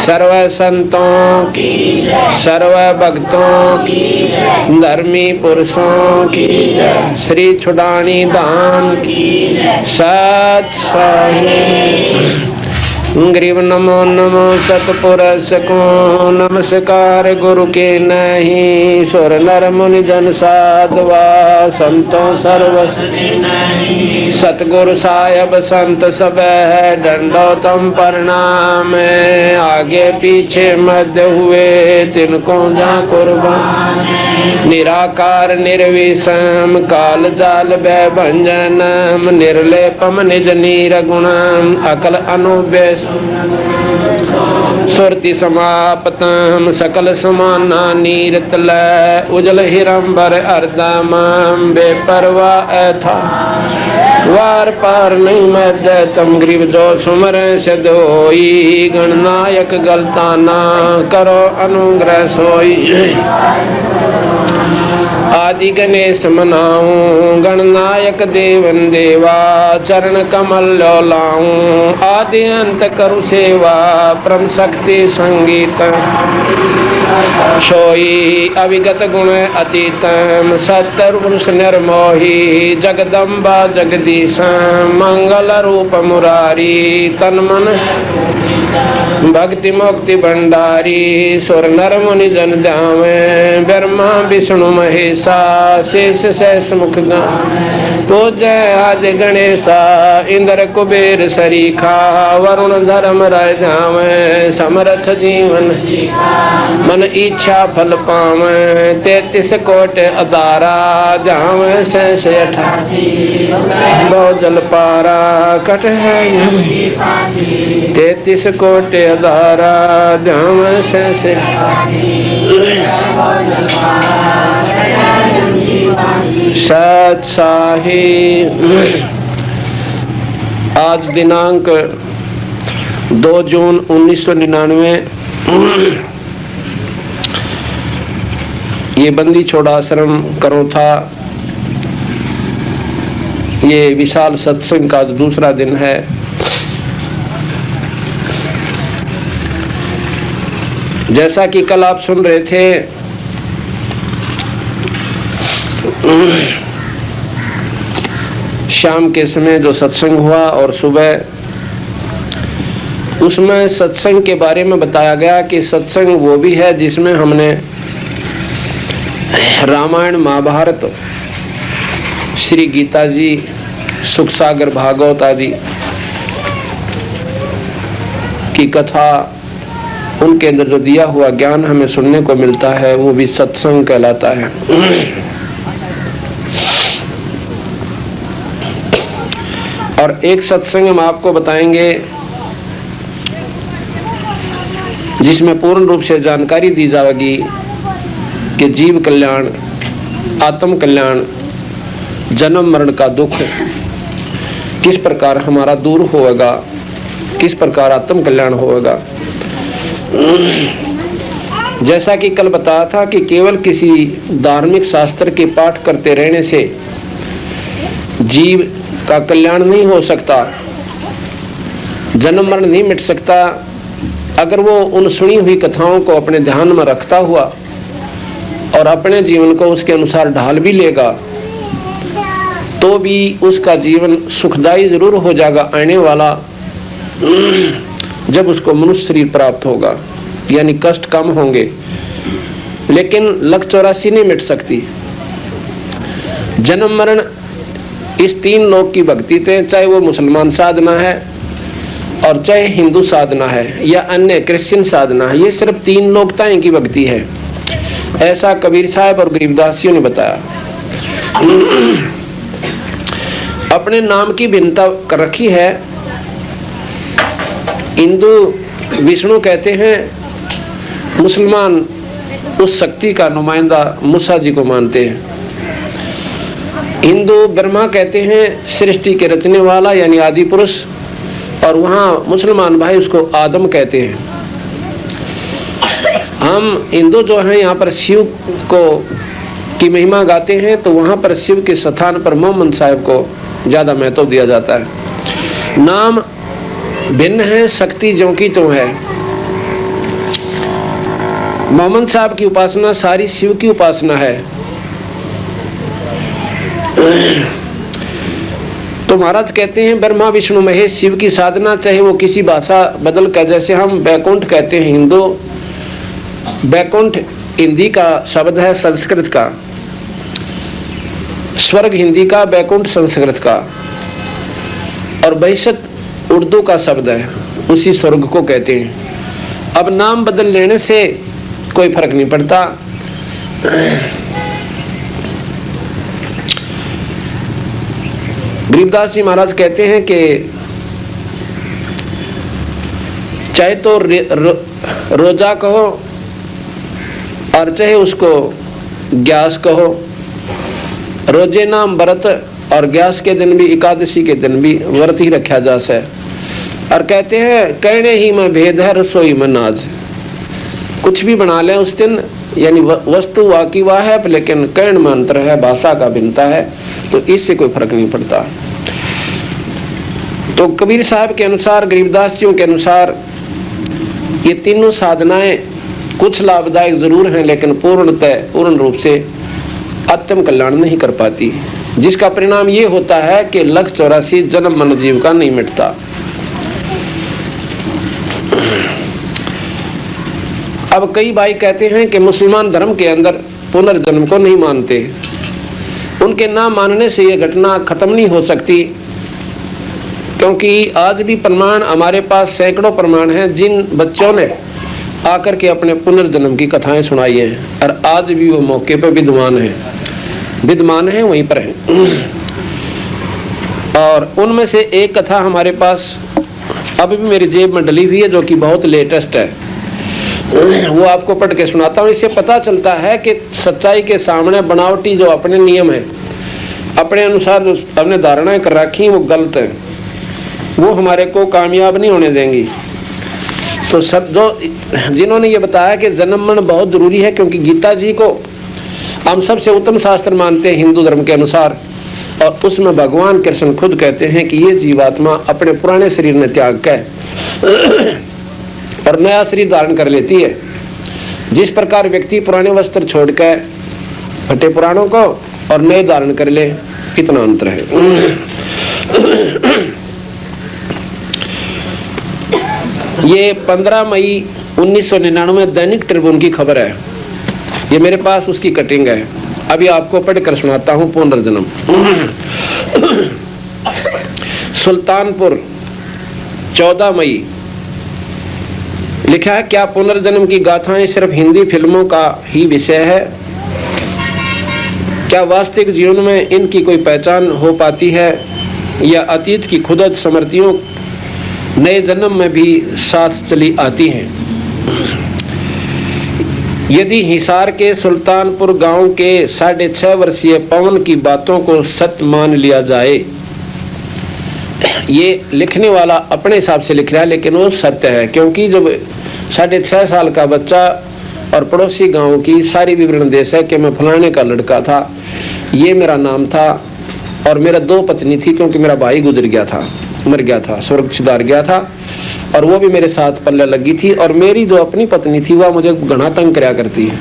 सर्व संतों की, सर्व भक्तों की, धर्मी पुरुषों की, श्री छुड़ानी धाम की, सत साई। ग्रीव नमो नमो सतपुरुष को नमस्कार गुरु के नहीं, सुर नर मुनि जन साधवा संतों सर्व सतगुरु साहेब संत सब है दंडोतम प्रणाम। आगे पीछे मध्य हुए तिनको जा कुर्बान, निराकार निर्विषम काल जाल भय भंजनम, निर्लेपम निज नीर गुणम अकल अनुव्यय सुरति समापतम, सकल समाना नीरतल उजल हिरंबर अर्धमम, बेपरवा था वार पार नहीं मध्यतम, ग्रीव जो सुमर सदोई, गणनायक गलता ना करो अनुग्रह सोई। आदि गणेश मनाऊं गणनायक देवन देवा, चरण कमल लाऊं आदि अंत करु सेवा, परम शक्ति संगीत सोई, अविगत गुण अतीतम, सत्तर पुरुष निर्मोही, जगदम्बा जगदीश, मंगल रूप मुरारी, तन मन भक्ति मुक्ति भंडारी, सुर नर मुनि जन ध्यावे, ब्रह्मा विष्णु महेशा, शेष शेष मुख पूजय आदि गणेशा, इंद्र कुबेर सरीखा, वरुण धर्म राय ध्यावे, समर्थ जीवन मन इच्छा फल पावे, 33 कोट अदारा ध्यावे, शेष 88 बहु जल पारा कट है 33 कोट अदारा ध्यावे, शेष सत साही। आज दिनांक 2 जून 1999 ये बंदी छोड़ आश्रम करो था। ये विशाल सत्संग का दूसरा दिन है। जैसा कि कल आप सुन रहे थे, शाम के समय जो सत्संग हुआ और सुबह, उसमें सत्संग के बारे में बताया गया कि सत्संग वो भी है जिसमें हमने रामायण महाभारत, श्री गीता जी, सुख सागर भागवत आदि की कथा, उनके अंदर जो दिया हुआ ज्ञान हमें सुनने को मिलता है, वो भी सत्संग कहलाता है। और एक सत्संग हम आपको बताएंगे जिसमें पूर्ण रूप से जानकारी दी जाएगी कि जीव कल्याण, आत्म कल्याण, जन्म मरण का दुख किस प्रकार हमारा दूर होगा, किस प्रकार आत्म कल्याण होगा। जैसा कि कल बताया था कि केवल किसी धार्मिक शास्त्र के पाठ करते रहने से जीव का कल्याण नहीं हो सकता, जन्म मरण नहीं मिट सकता। अगर वो उन सुनी हुई कथाओं को अपने ध्यान में रखता हुआ और अपने जीवन को उसके अनुसार ढाल भी लेगा, तो भी उसका जीवन सुखदायी जरूर हो जाएगा आने वाला, जब उसको मनुष्य शरीर प्राप्त होगा, यानी कष्ट कम होंगे। लेकिन लक 84 नहीं मिट सकती। जन्म मरण इस 3 लोक की भक्ति थे, चाहे वो मुसलमान साधना है और चाहे हिंदू साधना है या अन्य क्रिश्चियन साधना है, ये सिर्फ 3 लोकताएं की भक्ति है। ऐसा कबीर साहब और गरीबदासियों ने बताया। अपने नाम की भिन्नता कर रखी है। हिंदू विष्णु कहते हैं, मुसलमान उस शक्ति का नुमाइंदा मूसा जी को मानते हैं। हिंदू ब्रह्मा कहते हैं, सृष्टि के रचने वाला यानी आदि पुरुष, और वहाँ मुसलमान भाई उसको आदम कहते हैं। हम हिंदू जो हैं यहाँ पर शिव को की महिमा गाते हैं, तो वहाँ पर शिव के स्थान पर मोहम्मद साहब को ज्यादा महत्व दिया जाता है। नाम भिन्न है, शक्ति जो की तो है। मोहम्मद साहब की उपासना सारी शिव की उपासना है। तो महाराज कहते हैं ब्रह्मा विष्णु महेश शिव की साधना, चाहे वो किसी भाषा बदल कर, जैसे हम बैकुंठ कहते हैं हिंदू, बैकुंठ हिंदी का शब्द है, संस्कृत का, स्वर्ग हिंदी का, बैकुंठ संस्कृत का, और बहिष्त उर्दू का शब्द है, उसी स्वर्ग को कहते हैं। अब नाम बदल लेने से कोई फर्क नहीं पड़ता। गरीबदास जी महाराज कहते हैं कि चाहे तो रोजा कहो और चाहे उसको ग्यास कहो, रोजे नाम व्रत और ग्यास के दिन भी, एकादशी के दिन भी व्रत ही रखा जा से। और कहते हैं कहने ही में भेद है, रसोई में नाज। कुछ भी बना लें उस दिन, यानी वस्तु वाकी वाह है, लेकिन कर्ण में अंतर है, भाषा का भिन्नता है, तो इससे कोई फर्क नहीं पड़ता। तो कबीर साहब के अनुसार, गरीबदास जी के अनुसार, ये तीनों साधनाएं कुछ लाभदायक जरूर हैं, लेकिन पूर्ण रूप से आत्म कल्याण नहीं कर पाती, जिसका परिणाम ये होता है कि 1,84 जन्म मन जीव का नहीं मिटता। अब कई भाई कहते हैं कि मुसलमान धर्म के अंदर पुनर्जन्म को नहीं मानते, उनके ना मानने से यह घटना खत्म नहीं हो सकती, क्योंकि आज भी प्रमाण हमारे पास सैकड़ों प्रमाण हैं, जिन बच्चों ने आकर के अपने पुनर्जन्म की कथाएं सुनाई हैं, और आज भी वो मौके पर विद्यमान हैं, वहीं पर हैं। और उनमें से एक कथा हमारे पास अभी भी मेरी जेब में डली हुई है, जो कि बहुत लेटेस्ट है, वो आपको पढ़ के सुनाता हूँ। इससे पता चलता है कि सच्चाई के सामने बनावटी जो अपने नियम है, अपने अनुसार जो हमने धारणाएं कर रखी, वो गलत है, वो हमारे को कामयाब नहीं होने देंगी। तो सब जो जिन्होंने ये बताया कि जन्म मरण बहुत जरूरी है, क्योंकि गीता जी को हम सबसे उत्तम शास्त्र मानते हैं हिंदू धर्म के अनुसार, और उसमें भगवान कृष्ण खुद कहते हैं कि ये जीवात्मा अपने पुराने शरीर में त्याग कर और नया शरीर धारण कर लेती है। जिस प्रकार व्यक्ति पुराने वस्त्र छोड़कर फटे पुराणों को और नए धारण कर ले, कितना अंतर है। ये 15 मई 1999 दैनिक ट्रिब्यून की खबर है, ये मेरे पास उसकी कटिंग है, अभी आपको पढ़कर सुनाता हूं। पुनर्जन्म सुल्तानपुर 14 मई लिखा है, क्या पुनर्जन्म की गाथाएं सिर्फ हिंदी फिल्मों का ही विषय है? क्या वास्तविक जीवन में इनकी कोई पहचान हो पाती है, या अतीत की खुदत स्मृतियों नए जन्म में भी साथ चली आती हैं? यदि हिसार के सुल्तानपुर गांव के 6.5 वर्षीय पवन की बातों को सत्य मान लिया जाए, ये लिखने वाला अपने हिसाब से लिख रहा है, लेकिन वो सत्य है, क्योंकि जब 6.5 साल का बच्चा और पड़ोसी गांव की सारी विवरण दे सके कि मैं फलाने का लड़का था, ये मेरा नाम था, और मेरा 2 पत्नी थी, क्योंकि मेरा भाई गुजर गया था, मर गया था, स्वर्ग सिधार गया था, और वो भी मेरे साथ पल्ले लगी थी, और मेरी जो अपनी पत्नी थी वह मुझे घना तंग कराया करती है,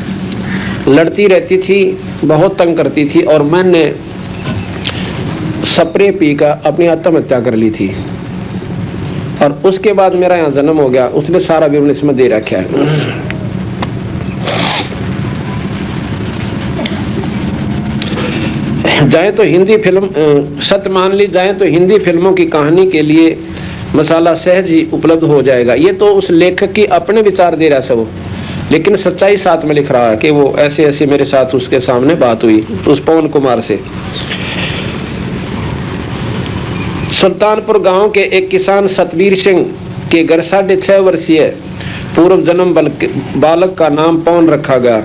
लड़ती रहती थी, बहुत तंग करती थी, और मैंने स्प्रे पीकर अपनी आत्महत्या कर ली थी, और उसके बाद मेरा यहाँ जन्म हो गया। उसने सारा विवरण इसमें दे रखा है। जाए तो हिंदी फिल्म सत्य मान ली जाए तो हिंदी फिल्मों की कहानी के लिए मसाला सहज ही उपलब्ध हो जाएगा। ये तो उस लेखक की अपने विचार दे रहा सब, लेकिन सच्चाई साथ में लिख रहा है कि वो ऐसे ऐसे मेरे साथ उसके सामने बात हुई उस पवन कुमार से। सुल्तानपुर गांव के एक किसान सतबीर सिंह के घर 6.5 वर्षीय पूर्व जन्म बालक का नाम पवन रखा गया,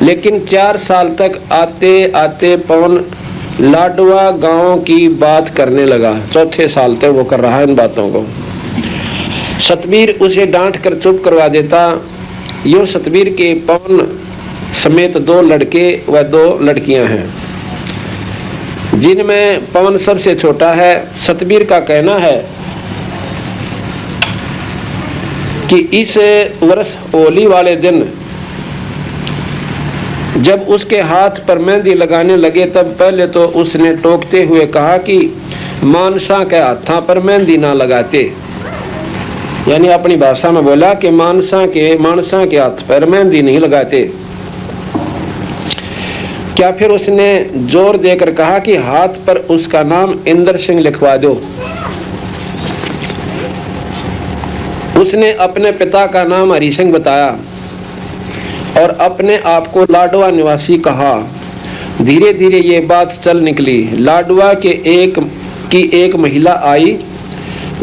लेकिन 4 साल तक आते आते पवन लाडवा गांव की बात करने लगा। 4थे साल तक वो कर रहा है इन बातों को। सतबीर उसे डांट कर चुप करवा देता। यो सतबीर के पवन समेत 2 लड़के व 2 लड़कियां हैं, जिनमें पवन सबसे छोटा है। सतबीर का कहना है कि इस वर्ष होली वाले दिन जब उसके हाथ पर मेहंदी लगाने लगे तब पहले तो उसने टोकते हुए कहा कि मानसा के हाथा पर मेहंदी ना लगाते, यानी अपनी भाषा में बोला कि मानसा के हाथ पर मेहंदी नहीं लगाते। क्या फिर उसने जोर देकर कहा कि हाथ पर उसका नाम इंद्र सिंह लिखवा दो। उसने अपने पिता का नाम हरि सिंह बताया और अपने आप को लाडवा निवासी कहा। धीरे धीरे ये बात चल निकली। लाडवा के एक महिला आई।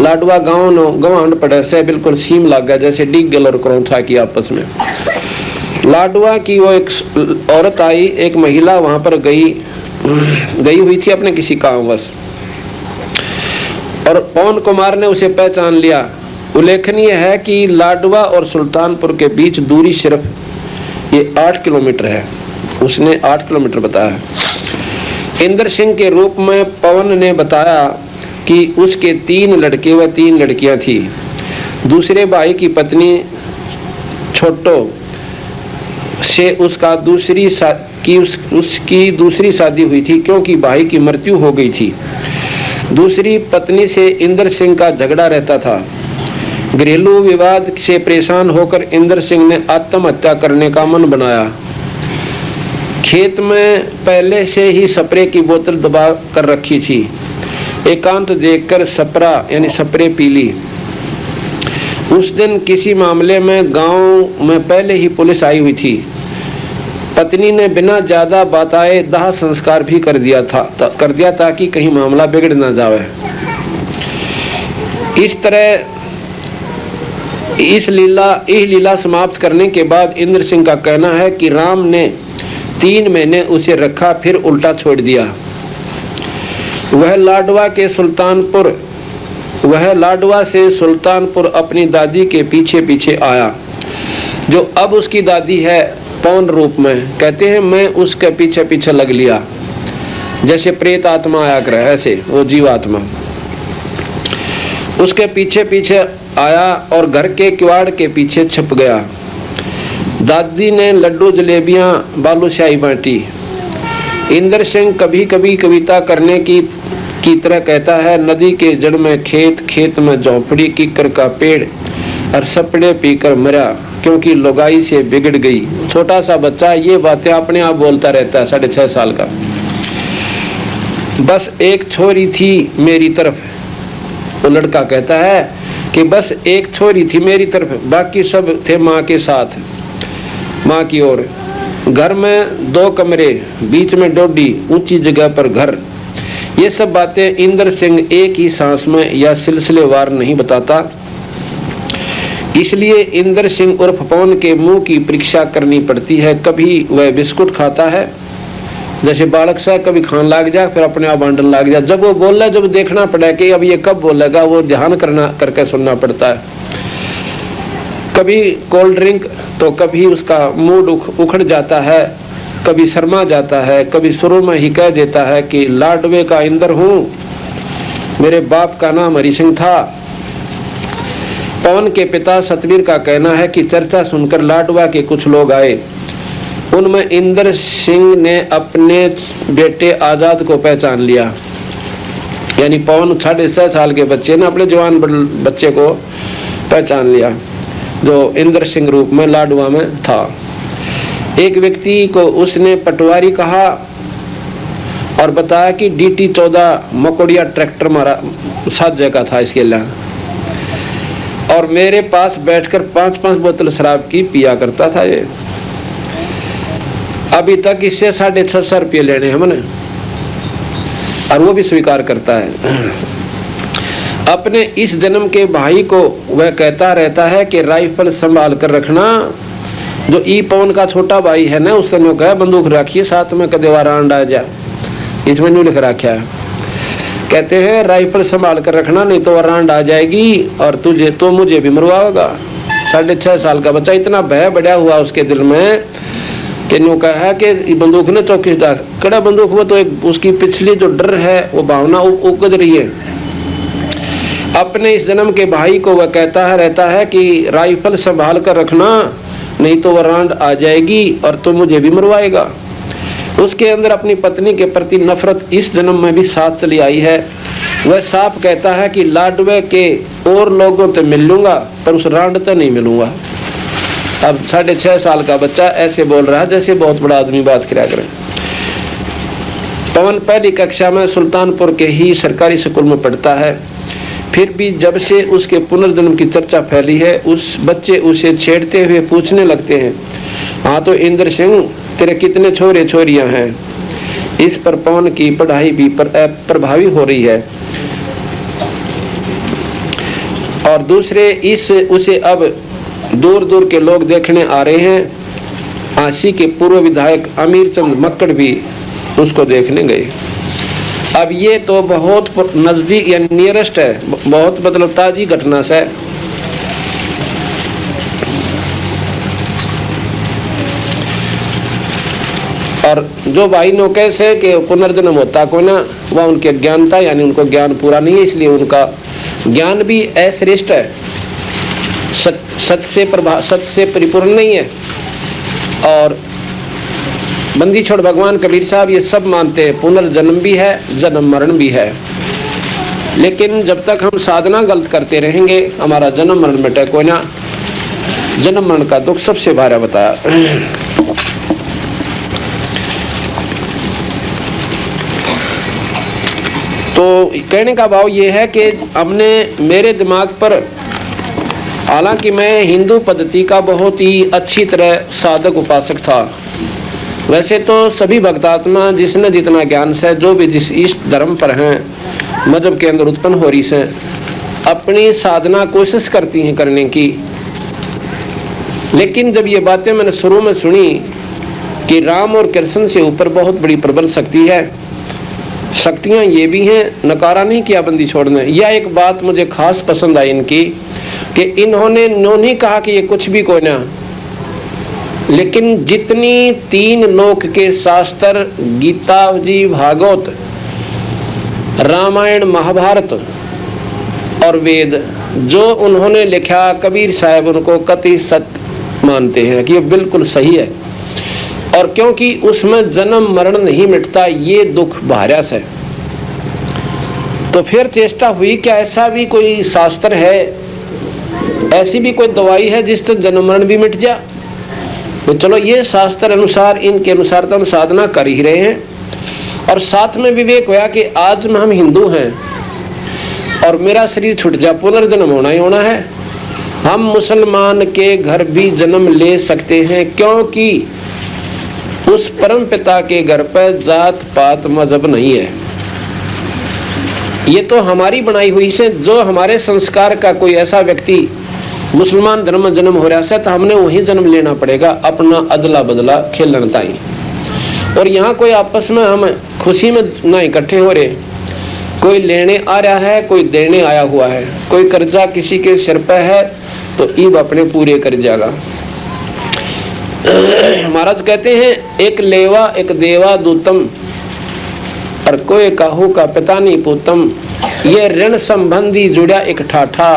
लाडवा गांव पड़े से बिल्कुल सीम लग गया, जैसे डिगल और करौथा की आपस में। लाडवा की वो एक औरत आई, एक महिला वहां पर गई हुई थी अपने किसी कामवश, और पवन कुमार ने उसे पहचान लिया। उल्लेखनीय है कि लाडवा और सुल्तानपुर के बीच दूरी सिर्फ ये 8 किलोमीटर है। उसने 8 किलोमीटर बताया। इंद्र सिंह के रूप में पवन ने बताया कि उसके 3 लड़के व 3 लड़कियां थी। दूसरे भाई की पत्नी छोटो से उसकी दूसरी शादी हुई थी, क्योंकि भाई की मृत्यु हो गई थी। दूसरी पत्नी से इंद्र सिंह का झगड़ा रहता था। घरेलू विवाद से परेशान होकर इंद्र सिंह ने आत्महत्या करने का मन बनाया। खेत में पहले से ही स्प्रे की बोतल दबा कर रखी थी। एकांत देखकर स्प्रे पी ली। उस दिन किसी मामले में गांव में पहले ही पुलिस आई हुई थी। पत्नी ने बिना ज्यादा बताए दाह संस्कार भी कर दिया ताकि कहीं मामला बिगड़ ना जाए। इस तरह इस लीला समाप्त करने के बाद इंद्र सिंह का कहना है कि राम ने 3 महीने उसे रखा, फिर उल्टा छोड़ दिया। वह लाडवा से सुल्तानपुर अपनी दादी के पीछे पीछे आया, जो अब उसकी दादी है, पौन रूप में। कहते हैं मैं उसके पीछे पीछे लग लिया, जैसे प्रेत आत्मा आया करे, ऐसे वो जीवात्मा उसके पीछे पीछे आया और घर के किवाड़ के पीछे छुप गया। दादी ने लड्डू जलेबियां बालूशाही बांटी। इंद्र सिंह कभी कभी कविता करने की तरह कहता है, नदी के जड़ में खेत, खेत में झोंपड़ी, कीकर का पेड़, और सपड़े पीकर मरा क्योंकि लुगाई से बिगड़ गई। छोटा सा बच्चा ये बातें अपने आप बोलता रहता है, 6.5 साल का। बस एक छोरी थी मेरी तरफ, वो लड़का कहता है कि बस एक छोरी थी मेरी तरफ, बाकी सब थे माँ के साथ, माँ की ओर। घर में 2 कमरे, बीच में डोडी, ऊंची जगह पर घर। ये सब बातें इंद्र सिंह एक ही सांस में या सिलसिलेवार नहीं बताता, इसलिए इंद्र सिंह उर्फ पवन के मुंह की परीक्षा करनी पड़ती है। कभी वह बिस्कुट खाता है जैसे बालक सा, कभी खान लग जाए, फिर अपने आप बांटने लग जाए। जब वो बोल रहा है, जब देखना पड़ा कि अब ये कब बोलेगा, वो ध्यान करके सुनना पड़ता है। कभी कोल्ड ड्रिंक तो कभी उसका मूड उखड़ जाता है, कभी शर्मा जाता है, कभी शुरू में ही कह देता है कि लाडवे का इंद्र हूँ, मेरे बाप का नाम हरि सिंह था। पवन के पिता सतवीर का कहना है कि चर्चा सुनकर लाडवा के कुछ लोग आए। उनमें इंद्र सिंह ने अपने बेटे आजाद को पहचान लिया, यानी पवन 6.5 साल के बच्चे ने अपने जवान बच्चे को पहचान लिया, जो इंद्र सिंह रूप में लाडवा में था। एक व्यक्ति को उसने पटवारी कहा और बताया कि DT 14 मकोड़िया ट्रैक्टर मारा 7 जगह था इसके लिए, और मेरे पास बैठकर 5-5 बोतल शराब की पिया करता था। ये अभी तक इससे 650 रुपये लेने हमने, और वो भी स्वीकार करता है। अपने इस जन्म के भाई को वह कहता रहता है कि राइफल संभाल कर रखना। जो पवन का छोटा भाई है ना, उसने नो कहा बंदूक रखिए साथ में, कदे वारांड आ जा, इसमें नहीं लिख रखा है। कहते हैं राइफल संभाल कर रखना, नहीं तो वारांड आ जाएगी और तुझे तो मुझे भी मरवाएगा। 6.5 साल का बच्चा, इतना भय बढ़ा हुआ उसके दिल में कि नो कहा कि बंदूक ने चौकीदार कड़ा बंदूक, वो तो एक उसकी पिछली जो डर है वो भावना उकद रही है। अपने इस जन्म के भाई को वह कहता है रहता है कि राइफल संभाल कर रखना, नहीं तो वह रांड आ जाएगी और तो मुझे भी मरवाएगा। उसके अंदर अपनी पत्नी के प्रति नफरत इस जन्म में भी साथ चली आई है। वह साफ कहता है कि लाडवे के और लोगों से मिल लूंगा पर उस रांड से नहीं मिलूंगा। अब 6.5 साल का बच्चा ऐसे बोल रहा है जैसे बहुत बड़ा आदमी बात किया करे। पवन पहली कक्षा में सुल्तानपुर के ही सरकारी स्कूल में पढ़ता है। फिर भी जब से उसके पुनर्जन्म की चर्चा फैली है, उस बच्चे उसे छेड़ते हुए पूछने लगते हैं, हाँ तो इंद्र सिंह तेरे कितने छोरे छोरियां हैं। इस पर पवन की पढ़ाई भी प्रभावी हो रही है और दूसरे उसे अब दूर दूर के लोग देखने आ रहे हैं। आशी के पूर्व विधायक अमीर चंद मक्कड़ भी उसको देखने गए। अब ये तो बहुत नजदीक या नियरेस्ट है, बहुत मतलब ताजी घटना से। और जो भाई नौके से कि पुनर्जन्म होता को ना, वह उनकी अज्ञानता यानी उनको ज्ञान पूरा नहीं है, इसलिए उनका ज्ञान भी अश्रेष्ठ है, सत्य से परिपूर्ण नहीं है। और बंदी छोड़ भगवान कबीर साहब ये सब मानते हैं, पुनर्जन्म भी है, जन्म मरण भी है। लेकिन जब तक हम साधना गलत करते रहेंगे हमारा जन्म मरण मिटे कोई ना। जन्म मरण का दुख सबसे भारा बताया। तो कहने का भाव ये है कि हमने मेरे दिमाग पर, हालांकि मैं हिंदू पद्धति का बहुत ही अच्छी तरह साधक उपासक था, वैसे तो सभी भक्तात्मा जिसने जितना ज्ञान से जो भी जिस इष्ट धर्म पर हैं, मजहब के अंदर उत्पन्न हो रही से, अपनी साधना कोशिश करती हैं करने की। लेकिन जब ये बातें मैंने शुरू में सुनी कि राम और कृष्ण से ऊपर बहुत बड़ी प्रबल शक्ति है, शक्तियां ये भी हैं, नकारा नहीं किया बंदी छोड़ने। यह एक बात मुझे खास पसंद आई इनकी कि इन्होंने नहीं कहा कि ये कुछ भी कोई ना, लेकिन जितनी 3 लोक के शास्त्र, गीता जी, भागवत, रामायण, महाभारत और वेद जो उन्होंने लिखा, कबीर साहब उनको कति सत्य मानते हैं कि ये बिल्कुल सही है। और क्योंकि उसमें जन्म मरण नहीं मिटता, ये दुख भार्यास है, तो फिर चेष्टा हुई कि ऐसा भी कोई शास्त्र है, ऐसी भी कोई दवाई है जिससे जन्म मरण भी मिट जा। तो चलो ये शास्त्र अनुसार, इनके अनुसार तो हम साधना कर ही रहे हैं। और साथ में विवेक होया कि आज में हम हिंदू हैं और मेरा शरीर छूट जा, पुनर्जन्म होना ही होना है। हम मुसलमान के घर भी जन्म ले सकते हैं, क्योंकि उस परम पिता के घर पर जात पात मजहब नहीं है। ये तो हमारी बनाई हुई से, जो हमारे संस्कार का कोई ऐसा व्यक्ति मुसलमान धर्म में जन्म हो रहा है तो हमने वही जन्म लेना पड़ेगा, अपना अदला बदला खेलन ताई। और यहाँ कोई आपस में हम खुशी में ना इकट्ठे हो रहे, कोई लेने आ रहा है, कोई देने आया हुआ है, कोई कर्जा किसी के सिर पर है तो ईब अपने पूरे कर जाएगा। महाराज कहते हैं, एक लेवा एक देवा दूतम और कोई काहू का पिता नहीं पूतम। ये ऋण संबंधी जुड़ा एक ठाठा,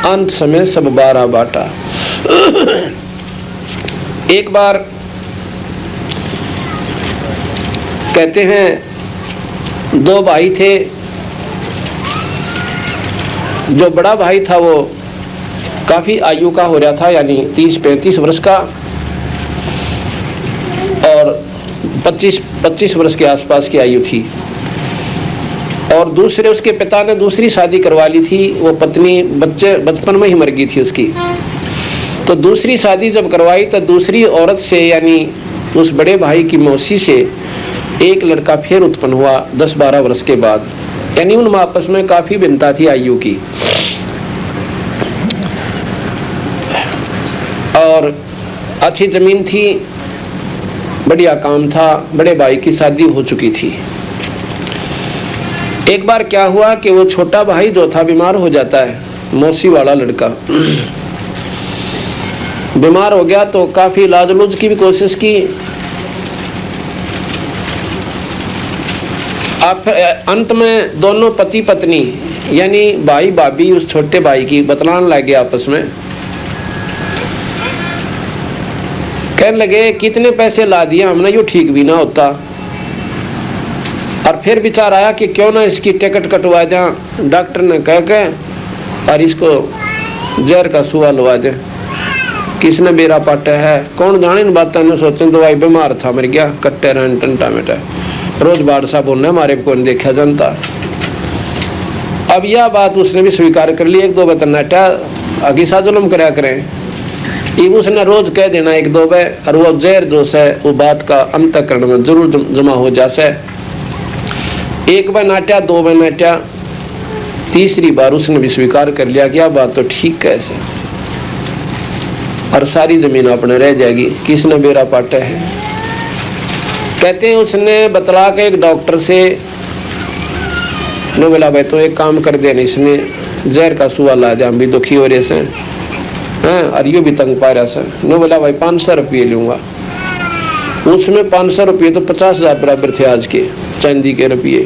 अंत समय सब 12 बाटा। एक बार कहते हैं 2 भाई थे। जो बड़ा भाई था वो काफी आयु का हो रहा था, यानी 30-35 वर्ष का, और 25 वर्ष के आसपास की आयु थी। और दूसरे उसके पिता ने दूसरी शादी करवा ली थी। वो पत्नी बचपन में ही मर गई थी उसकी। तो दूसरी शादी जब करवाई तो दूसरी औरत से, यानी उस बड़े भाई की मौसी से एक लड़का फिर उत्पन्न हुआ 10-12 वर्ष के बाद। यानी उन आपस में काफी भिन्नता थी आयु की। और अच्छी जमीन थी, बढ़िया काम था, बड़े भाई की शादी हो चुकी थी। एक बार क्या हुआ कि वो छोटा भाई जो था बीमार हो जाता है। मौसी वाला लड़का बीमार हो गया तो काफी इलाज उलाज की भी कोशिश की। अंत में दोनों पति पत्नी यानी भाई भाभी उस छोटे भाई की बतलाने लगे आपस में कहने लगे कितने पैसे ला दिया हमने, यो ठीक भी ना होता। और फिर विचार आया कि क्यों ना इसकी टिकट कटवा दें, डॉक्टर ने कह के और इसको जहर का सुआ लवा दे। किसने बेरा पाटा है, कौन जाने इन बातों ने। सोचते दवाई बीमार था, मर गया, कट्टे रहन टंटा मेटा, रोज बादशाह बोलने हमारे को देखा जनता। अब यह बात उसने भी स्वीकार कर ली। एक दो बार नाटा अगिसा जुल्म कराया करें, उसने रोज कह देना एक दो बार, और वो जहर जो है वो बात का अंतःकरण में जरूर जमा हो जासे। एक बार नाट्या, दो बार नाट्या, तीसरी बार उसने भी स्वीकार कर लिया कि यह बात तो ठीक कैसे, और सारी जमीन अपने रह जाएगी। किसने बेरा पाटा है। कहते हैं उसने बतला के एक डॉक्टर से नो बोला भाई तो एक काम कर देना, इसने जहर का सुआ ला जा, हम भी दुखी हो रहे से और यो भी तंग पा रहा से। नो बोला भाई 500 रुपये लूंगा। उसमें 500 रुपये तो 50,000 बराबर थे आज के चांदी के रुपये।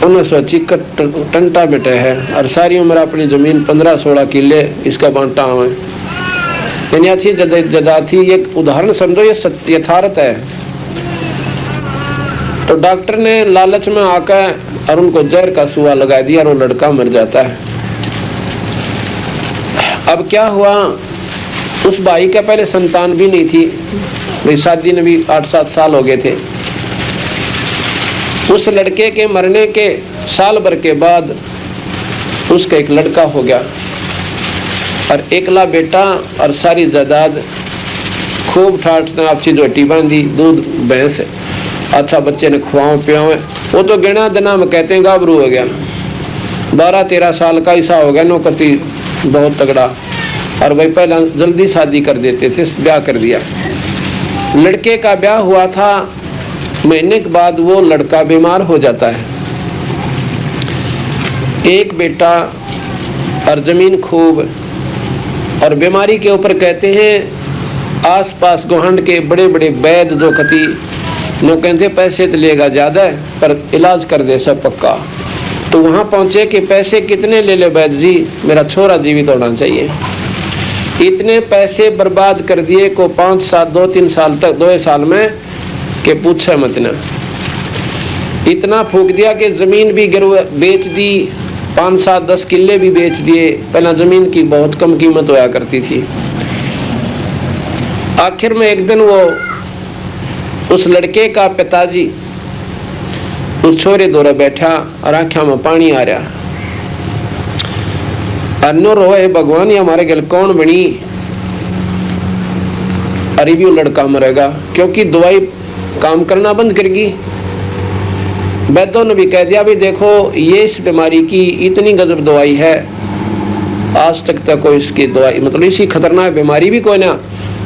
उन्हें सोची टंटा बेटा है और सारी उम्र अपनी जमीन 15-16 किले इसका बांटा हुआ है, यानी अच्छी जदा थी। एक उदाहरण समझो, ये सत्य यथार्थ है। तो डॉक्टर ने लालच में आकर और उनको जहर का सुआ लगा दिया और वो लड़का मर जाता है। अब क्या हुआ, उस भाई के पहले संतान भी नहीं थी, मेरी शादी ने भी 8-7 साल हो गए थे। उस लड़के के मरने के साल भर के बाद उसका एक लड़का हो गया और एकला बेटा और सारी जायदाद खूब ठाट आपसी जोटी बांधी, दूध भैंस अच्छा बच्चे ने खुआओ पियाओ। वो तो गिना दिना में कहते हैं गाभरू हो गया, 12-13 साल का ऐसा हो गया, नौकती बहुत तगड़ा। और वही पहला जल्दी शादी कर देते थे, ब्याह कर दिया। लड़के का ब्याह हुआ था, महीने के बाद वो लड़का बीमार हो जाता है। एक बेटा और जमीन खूब, और बीमारी के ऊपर कहते हैं आसपास गोहंड के बड़े बड़े वैद्य जो कति नो कहते पैसे तो लेगा ज्यादा पर इलाज कर दे सब पक्का। तो वहां पहुंचे कि पैसे कितने ले ले वैद्य जी, मेरा छोरा जीवित होना चाहिए। इतने पैसे बर्बाद कर दिए को 2-3 साल तक, 2 साल में के पूछे मत ना। इतना फूक दिया कि जमीन भी बेच दी, 5-7-10 किले भी बेच दिए। पहला जमीन की बहुत कम कीमत होया करती थी। आखिर में एक दिन वो उस लड़के का पिताजी उस छोरे दौरे बैठा और आंखों में पानी आ रहा, अन्नो रोए भगवान ये हमारे गल कौन बनी, अरे भी वो लड़का मरेगा क्योंकि दवाई काम करना बंद करेगी। वैद्यों ने भी कह दिया भी देखो ये इस बीमारी की इतनी गजब दवाई है, आज तक कोई इसकी दवाई मतलब इसी खतरनाक बीमारी भी कोई ना,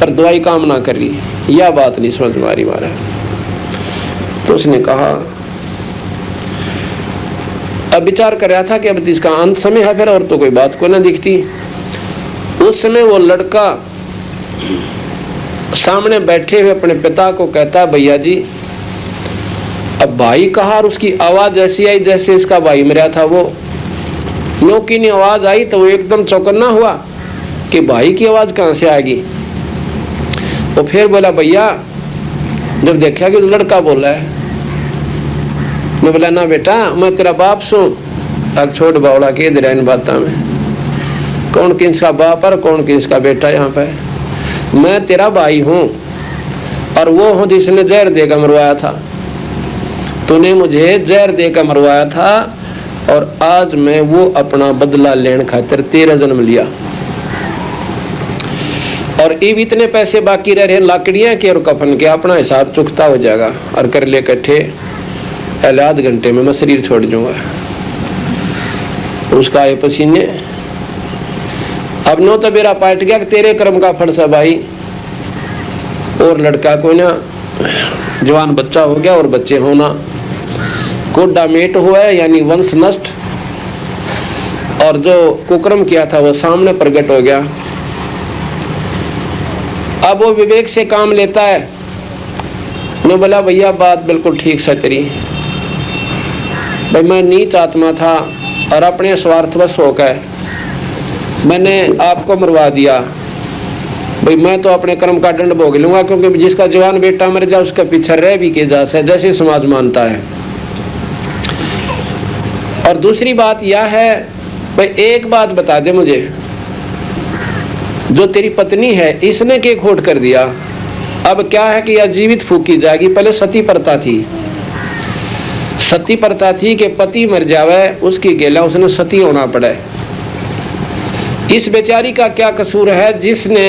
पर दवाई काम ना कर रही। यह बात नहीं समझ मारी मारा। तो उसने कहा, अब विचार कर रहा था कि अब इसका अंत समय है फिर, और तो कोई बात को ना दिखती। उस समय वो लड़का सामने बैठे हुए अपने पिता को कहता, भैया जी अब भाई कहा, और उसकी आवाज ऐसी आई जैसे इसका भाई मरा था। वो नौकी ने आवाज आई तो वो एकदम चौकन्ना हुआ कि भाई की आवाज कहां से आएगी। वो फिर बोला, भैया जब देखा कि लड़का बोला है, मैं बोला ना बेटा मैं तेरा बाप सू। अब छोड़ बावड़ा के दे इन बातों में, कौन किसका बाप और कौन किसका बेटा, यहाँ पे मैं तेरा भाई हूं और वो हूं जिसने जहर देकर मरवाया था। तूने मुझे जहर देकर मरवाया था और आज मैं वो अपना बदला लेने खातिर तेरा जन्म लिया, और अब इतने पैसे बाकी रह रहे लाकड़ियां के और कफन के, अपना हिसाब चुकता हो जाएगा और कर ले इकट्ठे, पहले आध घंटे में मैं शरीर छोड़ दूंगा। उसका आए पसीने, अब नो तो मेरा पाट गया कि तेरे कर्म का फल सा भाई। और लड़का को ना जवान बच्चा हो गया और बच्चे होना, कोडा मेट हुआ है यानी वंश नष्ट, और जो कुकर्म किया था वो सामने प्रकट हो गया। अब वो विवेक से काम लेता है। मैं बोला भैया बात बिल्कुल ठीक से तेरी, भाई मैं नीच आत्मा था और अपने स्वार्थवश होकर मैंने आपको मरवा दिया, भाई मैं तो अपने कर्म का दंड भोग लूंगा, क्योंकि जिसका जवान बेटा मर जाए उसका पीछे रह भी के जा है, जैसे समाज मानता है। और दूसरी बात यह है, भाई एक बात बता दे मुझे, जो तेरी पत्नी है इसने के खोट कर दिया, अब क्या है कि यह जीवित फूकी जाएगी। पहले सती प्रथा थी, सती प्रथा थी कि पति मर जावे उसकी गेला उसने सती होना पड़े। इस बेचारी का क्या कसूर है जिसने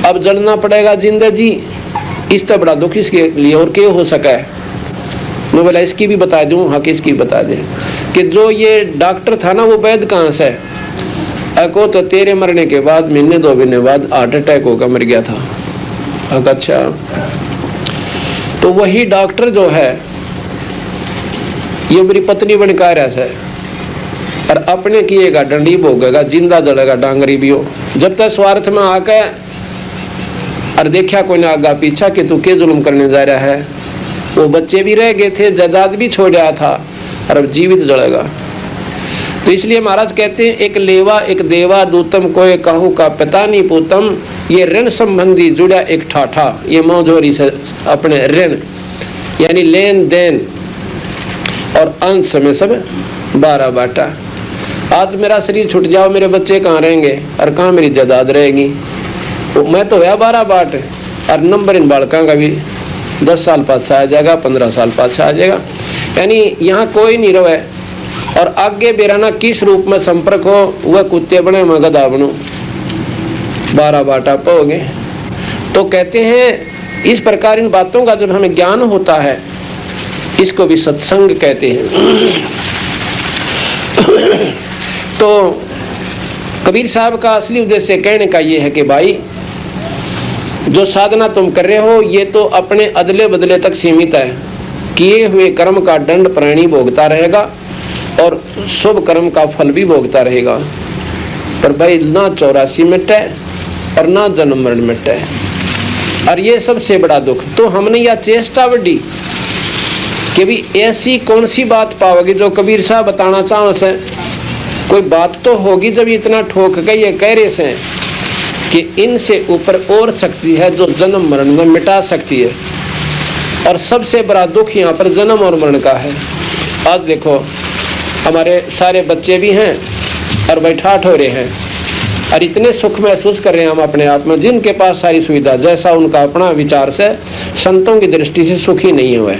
अब जलना पड़ेगा जिंदा जी? इससे बड़ा दुख इसके लिए और क्या हो सका है? मैं बोला इसकी भी बता दूं, हाँ किसकी बता दे, कि जो ये डॉक्टर था ना वो वैद्य कहाँ से? को तो तेरे मरने के बाद महीने 2 महीने बाद हार्ट अटैक होकर मर गया था। अच्छा, तो वही डॉक्टर जो है ये मेरी पत्नी बनकर ऐसा है और अपने किएगा डंडी भोगेगा, जिंदा जड़ेगा डांगरी भी हो। जब तक स्वार्थ में आके और देखा कोई ना आगा पीछा कि तू के जुल्म करने जा रहा है, वो बच्चे भी रह गए थे, जायदाद भी छोड़ रहा था और अब जीवित जड़ेगा। तो इसलिए महाराज कहते हैं एक लेवा एक देवा दूतम कोई कहू का पता नहीं पूतम, ये ऋण संबंधी जुड़ा एक ठाठा, ये मौजूरी से अपने ऋण यानी लेन देन और अंश में सब 12 बाटा। आज मेरा शरीर छूट जाओ, मेरे बच्चे कहाँ रहेंगे और कहाँ मेरी जायदाद रहेगी? तो मैं तो है 12 बाट और नंबर इन बालकों का भी 10 साल पाछा आ जाएगा, 15 साल पाछा आ जाएगा, यानी यहाँ कोई नहीं रहे। और आगे बेराना किस रूप में संपर्क हो, वह कुत्ते बने मैं गधा बनू, 12 बाटा पाओगे। तो कहते हैं इस प्रकार इन बातों का जब हमें ज्ञान होता है इसको भी सत्संग कहते हैं। तो कबीर साहब का असली उद्देश्य कहने का ये है कि भाई जो साधना तुम कर रहे हो ये तो अपने अदले बदले तक सीमित है, किए हुए कर्म का दंड प्राणी भोगता रहेगा और शुभ कर्म का फल भी भोगता रहेगा, पर भाई ना 84 मिटे और ना जन्म मरण मिटे, और ये सबसे बड़ा दुख। तो हमने यह चेष्टा बढ़ी कि भी ऐसी कौन सी बात पाओगे जो कबीर साहब बताना चाहो से, कोई बात तो होगी जब इतना ठोक के ये कह रहे से कि इनसे ऊपर और शक्ति है जो जन्म मरण में मिटा सकती है, और सबसे बड़ा दुख यहाँ पर जन्म और मरण का है। आज देखो हमारे सारे बच्चे भी हैं और बैठाठ हो रहे हैं और इतने सुख महसूस कर रहे हैं हम अपने आप में, जिनके पास सारी सुविधा, जैसा उनका अपना विचार से संतों की दृष्टि से सुखी नहीं हुए,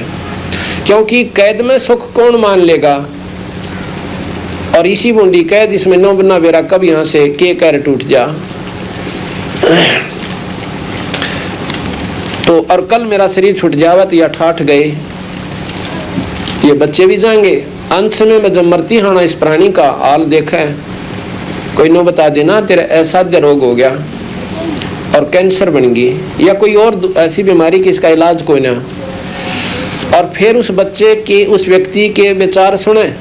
क्योंकि कैद में सुख कौन मान लेगा। और इसी बूंदी कैद इसमें नो बना बेरा कब यहाँ से के कर टूट जा। तो और कल मेरा शरीर छूट जावा तो या ठाठ गए, ये बच्चे भी जाएंगे। अंत में मैं जब मरती हाना इस प्राणी का हाल देखा है, कोई नो बता देना तेरा असाध्य रोग हो गया और कैंसर बन गई या कोई और ऐसी बीमारी की इसका इलाज कोई ना, और फिर उस बच्चे के उस व्यक्ति के विचार सुने,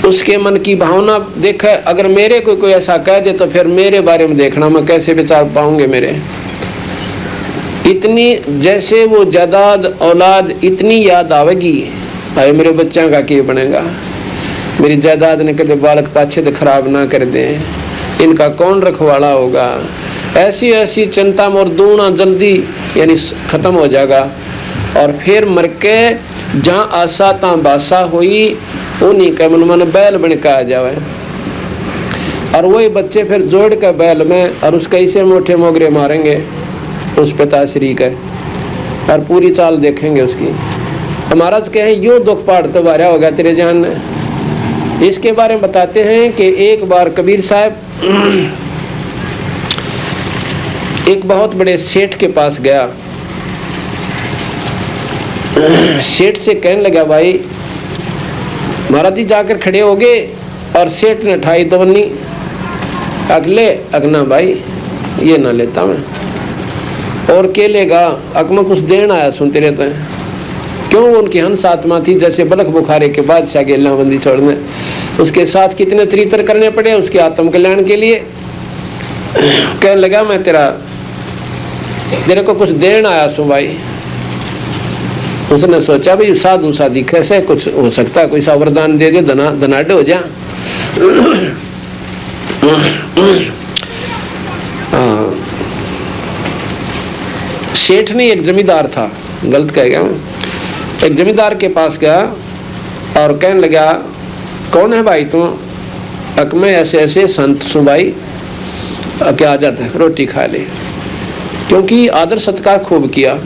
उसके मन की भावना देखे। अगर मेरे कोई ऐसा कह दे तो फिर मेरे बारे में देखना मैं कैसे विचार पाऊंगे मेरे। इतनी जैसे वो जायदाद औलाद इतनी याद आवेगी, भाई मेरे बच्चों का क्या बनेगा, मेरी जायदाद ने कदे बालक पाछे तो खराब ना कर दें, इनका कौन रखवाला होगा। ऐसी ऐसी चिंता मोर दूना जल्दी यानी खत्म हो जाएगा। और फिर मर के जहाँ आशा ता बासा हुई उन्हीं के मन बैल बन के आ जावे, और वही बच्चे फिर जोड़ के बैल में और उसके ऐसे मोटे मोगरे मारेंगे उस पिताश्री के और पूरी चाल देखेंगे उसकी। हमारा कहे यो दुख पाड़ तो बारा होगा तेरे जान ने। इसके बारे में बताते हैं कि एक बार कबीर साहब एक बहुत बड़े सेठ के पास गया। सेठ से कहने लगा भाई महाराज जी जाकर खड़े हो गए, और सेठ ने ठाई तो बनी अगले अगना भाई ये ना लेता मैं, और के लेगा अकमा कुछ देना आया सुनते रहते हैं। क्यों? उनकी हंस आत्मा थी जैसे बलक बुखारे के बादशाह के लाबंदी छोड़ने, उसके साथ कितने तरीतर करने पड़े उसके आत्म कल्याण के लिए। कहने लगा मैं तेरे को कुछ देना आया सु भाई। उसने सोचा भाई साधु साधी कैसे कुछ हो सकता है, कोई सा वरदान दे दे धनाढ़ हो जा। हाँ सेठ नहीं, एक जमींदार था, गलत कह गया मैं। एक जमींदार के पास गया और कहने लगा, कौन है भाई तुम? अक मैं ऐसे ऐसे संत सु भाई, क्या आ जाता है, रोटी खा ले। क्योंकि आदर सत्कार खूब किया,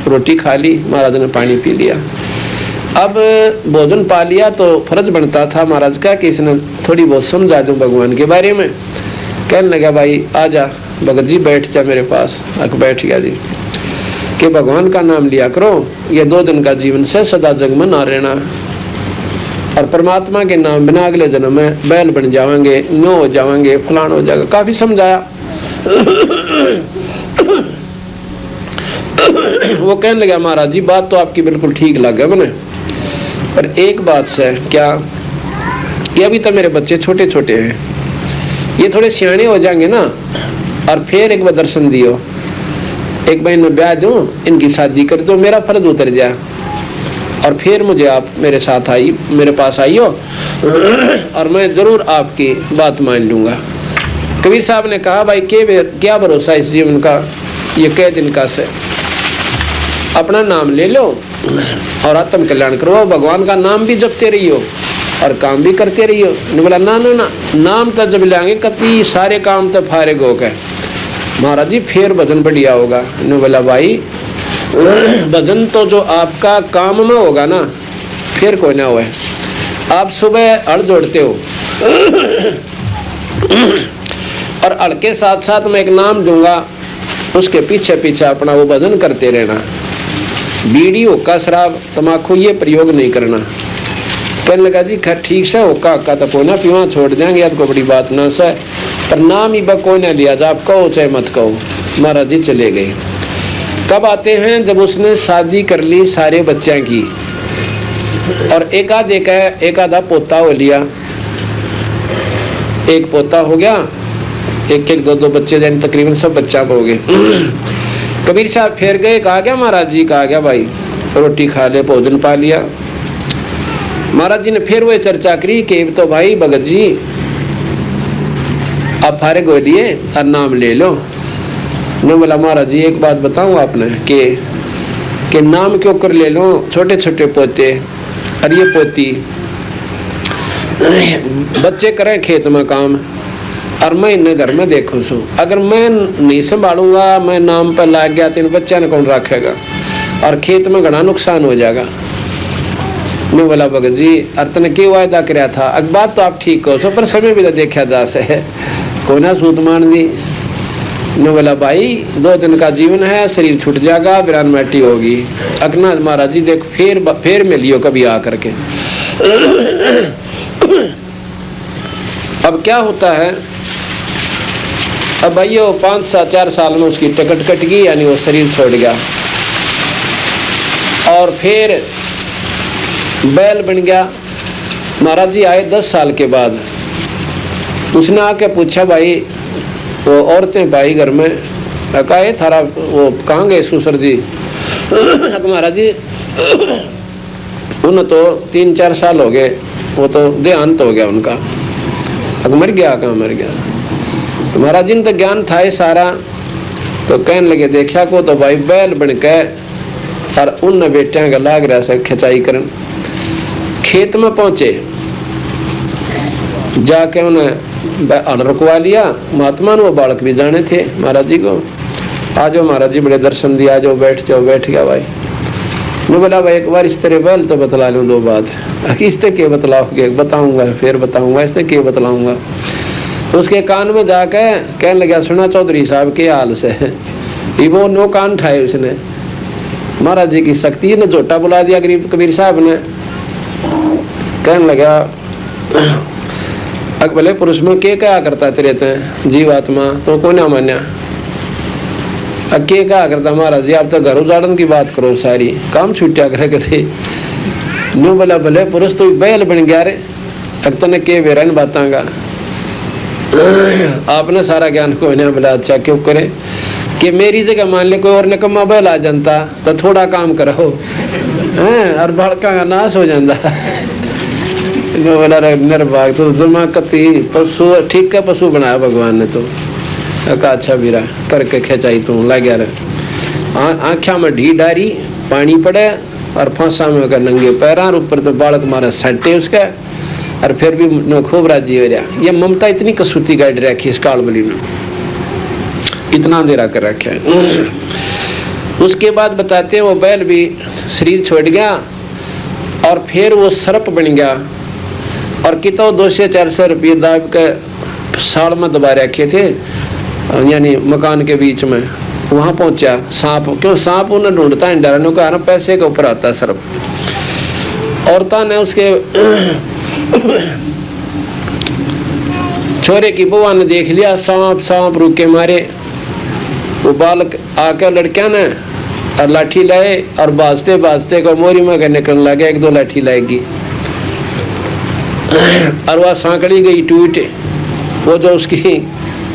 रोटी खा ली, महाराज ने पानी पी लिया। अब भोजन पा लिया तो फर्ज बनता था महाराज का कि इसने थोड़ी बहुत समझा दूं भगवान के बारे में। कहने लगा, भाई आजा भगत जी, बैठ जा मेरे पास। अक बैठ गया जी कि भगवान का नाम लिया करो, ये 2 दिन का जीवन से सदा जग में ना रहना, और परमात्मा के नाम बिना अगले जन्म में बैल बन जाएंगे, नो हो जाएंगे, फलान हो जाएगा। काफी समझाया। वो कहने लगा, महाराज जी बात तो आपकी बिल्कुल ठीक लगा मैंने, पर एक बात से, क्या कि अभी तो मेरे बच्चे छोटे छोटे हैं, ये थोड़े सियाने हो जाएंगे ना, और फिर एक बार दर्शन दियो, एक बार इन्हें ब्याह दूं, इनकी शादी कर दो, मेरा फर्ज उतर जाए, और फिर मुझे आप मेरे साथ आई, मेरे पास आइयो, और मैं जरूर आपकी बात मान लूंगा। कबीर साहब ने कहा, भाई क्या भरोसा इस जीवन का, ये कई दिन का से, अपना नाम ले लो और आत्म कल्याण करो, भगवान का नाम भी जपते रहियो और काम भी करते रहियो। ने बोला, ना ना ना, नाम तो जब लेंगे कति सारे काम तो फारिग हो गए महाराज जी, फिर भजन बढ़िया होगा। ने बोला, भाई भजन तो जो आपका काम में होगा ना, फिर कोई ना हुआ। आप सुबह हड़ जोड़ते हो और हड़ के साथ साथ मैं एक नाम दूंगा, उसके पीछे पीछे अपना वो भजन करते रहना। बीड़ी, हुक्का, शराब, तमाकू ये प्रयोग नहीं करना। कहने लगा, जी ठीक से हुक्का हक्का तो कोई ना पीवा, छोड़ देंगे, याद को बड़ी बात ना से, पर नाम ही कोई ना लिया जा, आप कहो चाहे मत कहो। महाराज जी चले गए। कब आते हैं? जब उसने शादी कर ली सारे बच्चों की, और एक आधा पोता हो लिया, एक पोता हो गया, एक दो बच्चे, तकरीबन सब बच्चा हो गए। कबीर साहब फिर गए, कहा गया महाराज जी, कहा गया भाई रोटी खा ले, भोजन पा लिया। महाराज जी ने फिर वो चर्चा करी कि तो भाई भगत जी आप फारिग हो लिए और नाम ले लो। ने बोला, महाराज जी एक बात बताऊं आपने कि नाम क्यों कर ले लो, छोटे छोटे पोते और ये पोती, बच्चे करें खेत में काम और मैं इन्हें घर में देखूं सू, अगर मैं नहीं संभालूंगा, मैं नाम पर लाग गया तो इन बच्चा ने कौन रखेगा, और खेत में घना नुकसान हो जाएगा। मैं बोला, भगत जी अर्थ ने क्यों वायदा कराया था? अब बात तो आप ठीक कहो सो, पर समय भी तो देखा जा से कोई ना सूत मान दी। ने बोला, भाई 2 दिन का जीवन है, शरीर छूट जाएगा, वीरान माटी होगी। अकना महाराज जी देख फिर मिलियो कभी आकर के। अब क्या होता है, अब भाइयों 5-4 साल में उसकी टिकट कट गई, यानी वो शरीर छोड़ गया, और फिर बैल बन गया। महाराज जी आए 10 साल के बाद, उसने आके पूछा, भाई वो औरतें भाई घर में, कहा थारा वो कहाँ गए ससुर जी? महाराज जी उन्हें तो 3-4 साल हो गए, वो तो देहांत हो गया उनका। मर गया? कहाँ मर गया? महाराज जी ने तो ज्ञान था ही सारा, तो कहने लगे, देखा को तो भाई बैल बन के और उन बेटिया का लाग रहा से खिंचाई करन। खेत में पहुंचे, जाके उन्हें हल रुकवा लिया। महात्मा ने वो बालक भी जाने थे महाराज जी को, आज महाराज जी बड़े दर्शन दिया, जो बैठ जाओ। बैठ गया भाई। मैं बोला, भाई एक बार इस तरह बैल तो बतला लूं 2 बात। इससे क्या बतलाओगे? बताऊंगा, फिर बताऊंगा, इससे क्या बतलाऊंगा। उसके कान में जाके कहने लगा, सुना चौधरी साहब के हाल से, वो नो कान ठाए उसने। महाराज जी की शक्ति ने झोटा बुला दिया गरीब कबीर साहब ने। कहने लगा, भले पुरुष में क्या करता तेरे ते जीवात्मा तो को ना मान्या, क्या करता महाराज जी? आप तो घर उजाड़न की बात करो, सारी काम छुट्टिया करे करे। नो बोला, भले पुरुष तो बैल बन गया रे, अब तने के वेरन बातांगा। आपने सारा ज्ञान को ना बोला, अच्छा क्यों करे कि मेरी जगह मान ले कोई और निकम्मा बैल आ जानता तो थोड़ा काम करो, और भड़का का नाश हो जाता। बोला, निर्भाग तो जमा कति पशु ठीक का पशु बनाया भगवान ने, तो अच्छा बीरा करके खिंचाई तू लग गया। आँखा में ढी डारी पानी पड़े और फांसा में होकर नंगे पैरां ऊपर तो बालक मारे सटे उसका और फिर भी न खूब राजी हो रहा। ये ममता इतनी कसूती गाइड रखी इस कालबली में, इतना अंधेरा कर रखा है। उसके बाद बताते हैं वो बैल भी शरीर छोड़ गया और फिर वो सर्प बन गया और कितो 200-400 रुपये दाब के साल में दबा रखे थे, यानी मकान के बीच में। वहां पहुंचा सांप, क्यों सांप उन्हें ढूंढता है डरने का, पैसे के ऊपर आता है सर्प। औरता ने उसके छोरे की बुआ ने देख लिया, सांप सांप रुके मारे। वो बालक आकर लड़किया ने और लाठी लाए और बाजते बाजते को मोरी में निकलने लगे, 1-2 लाठी लाएगी और वह सांकड़ी गई टूट, वो जो उसकी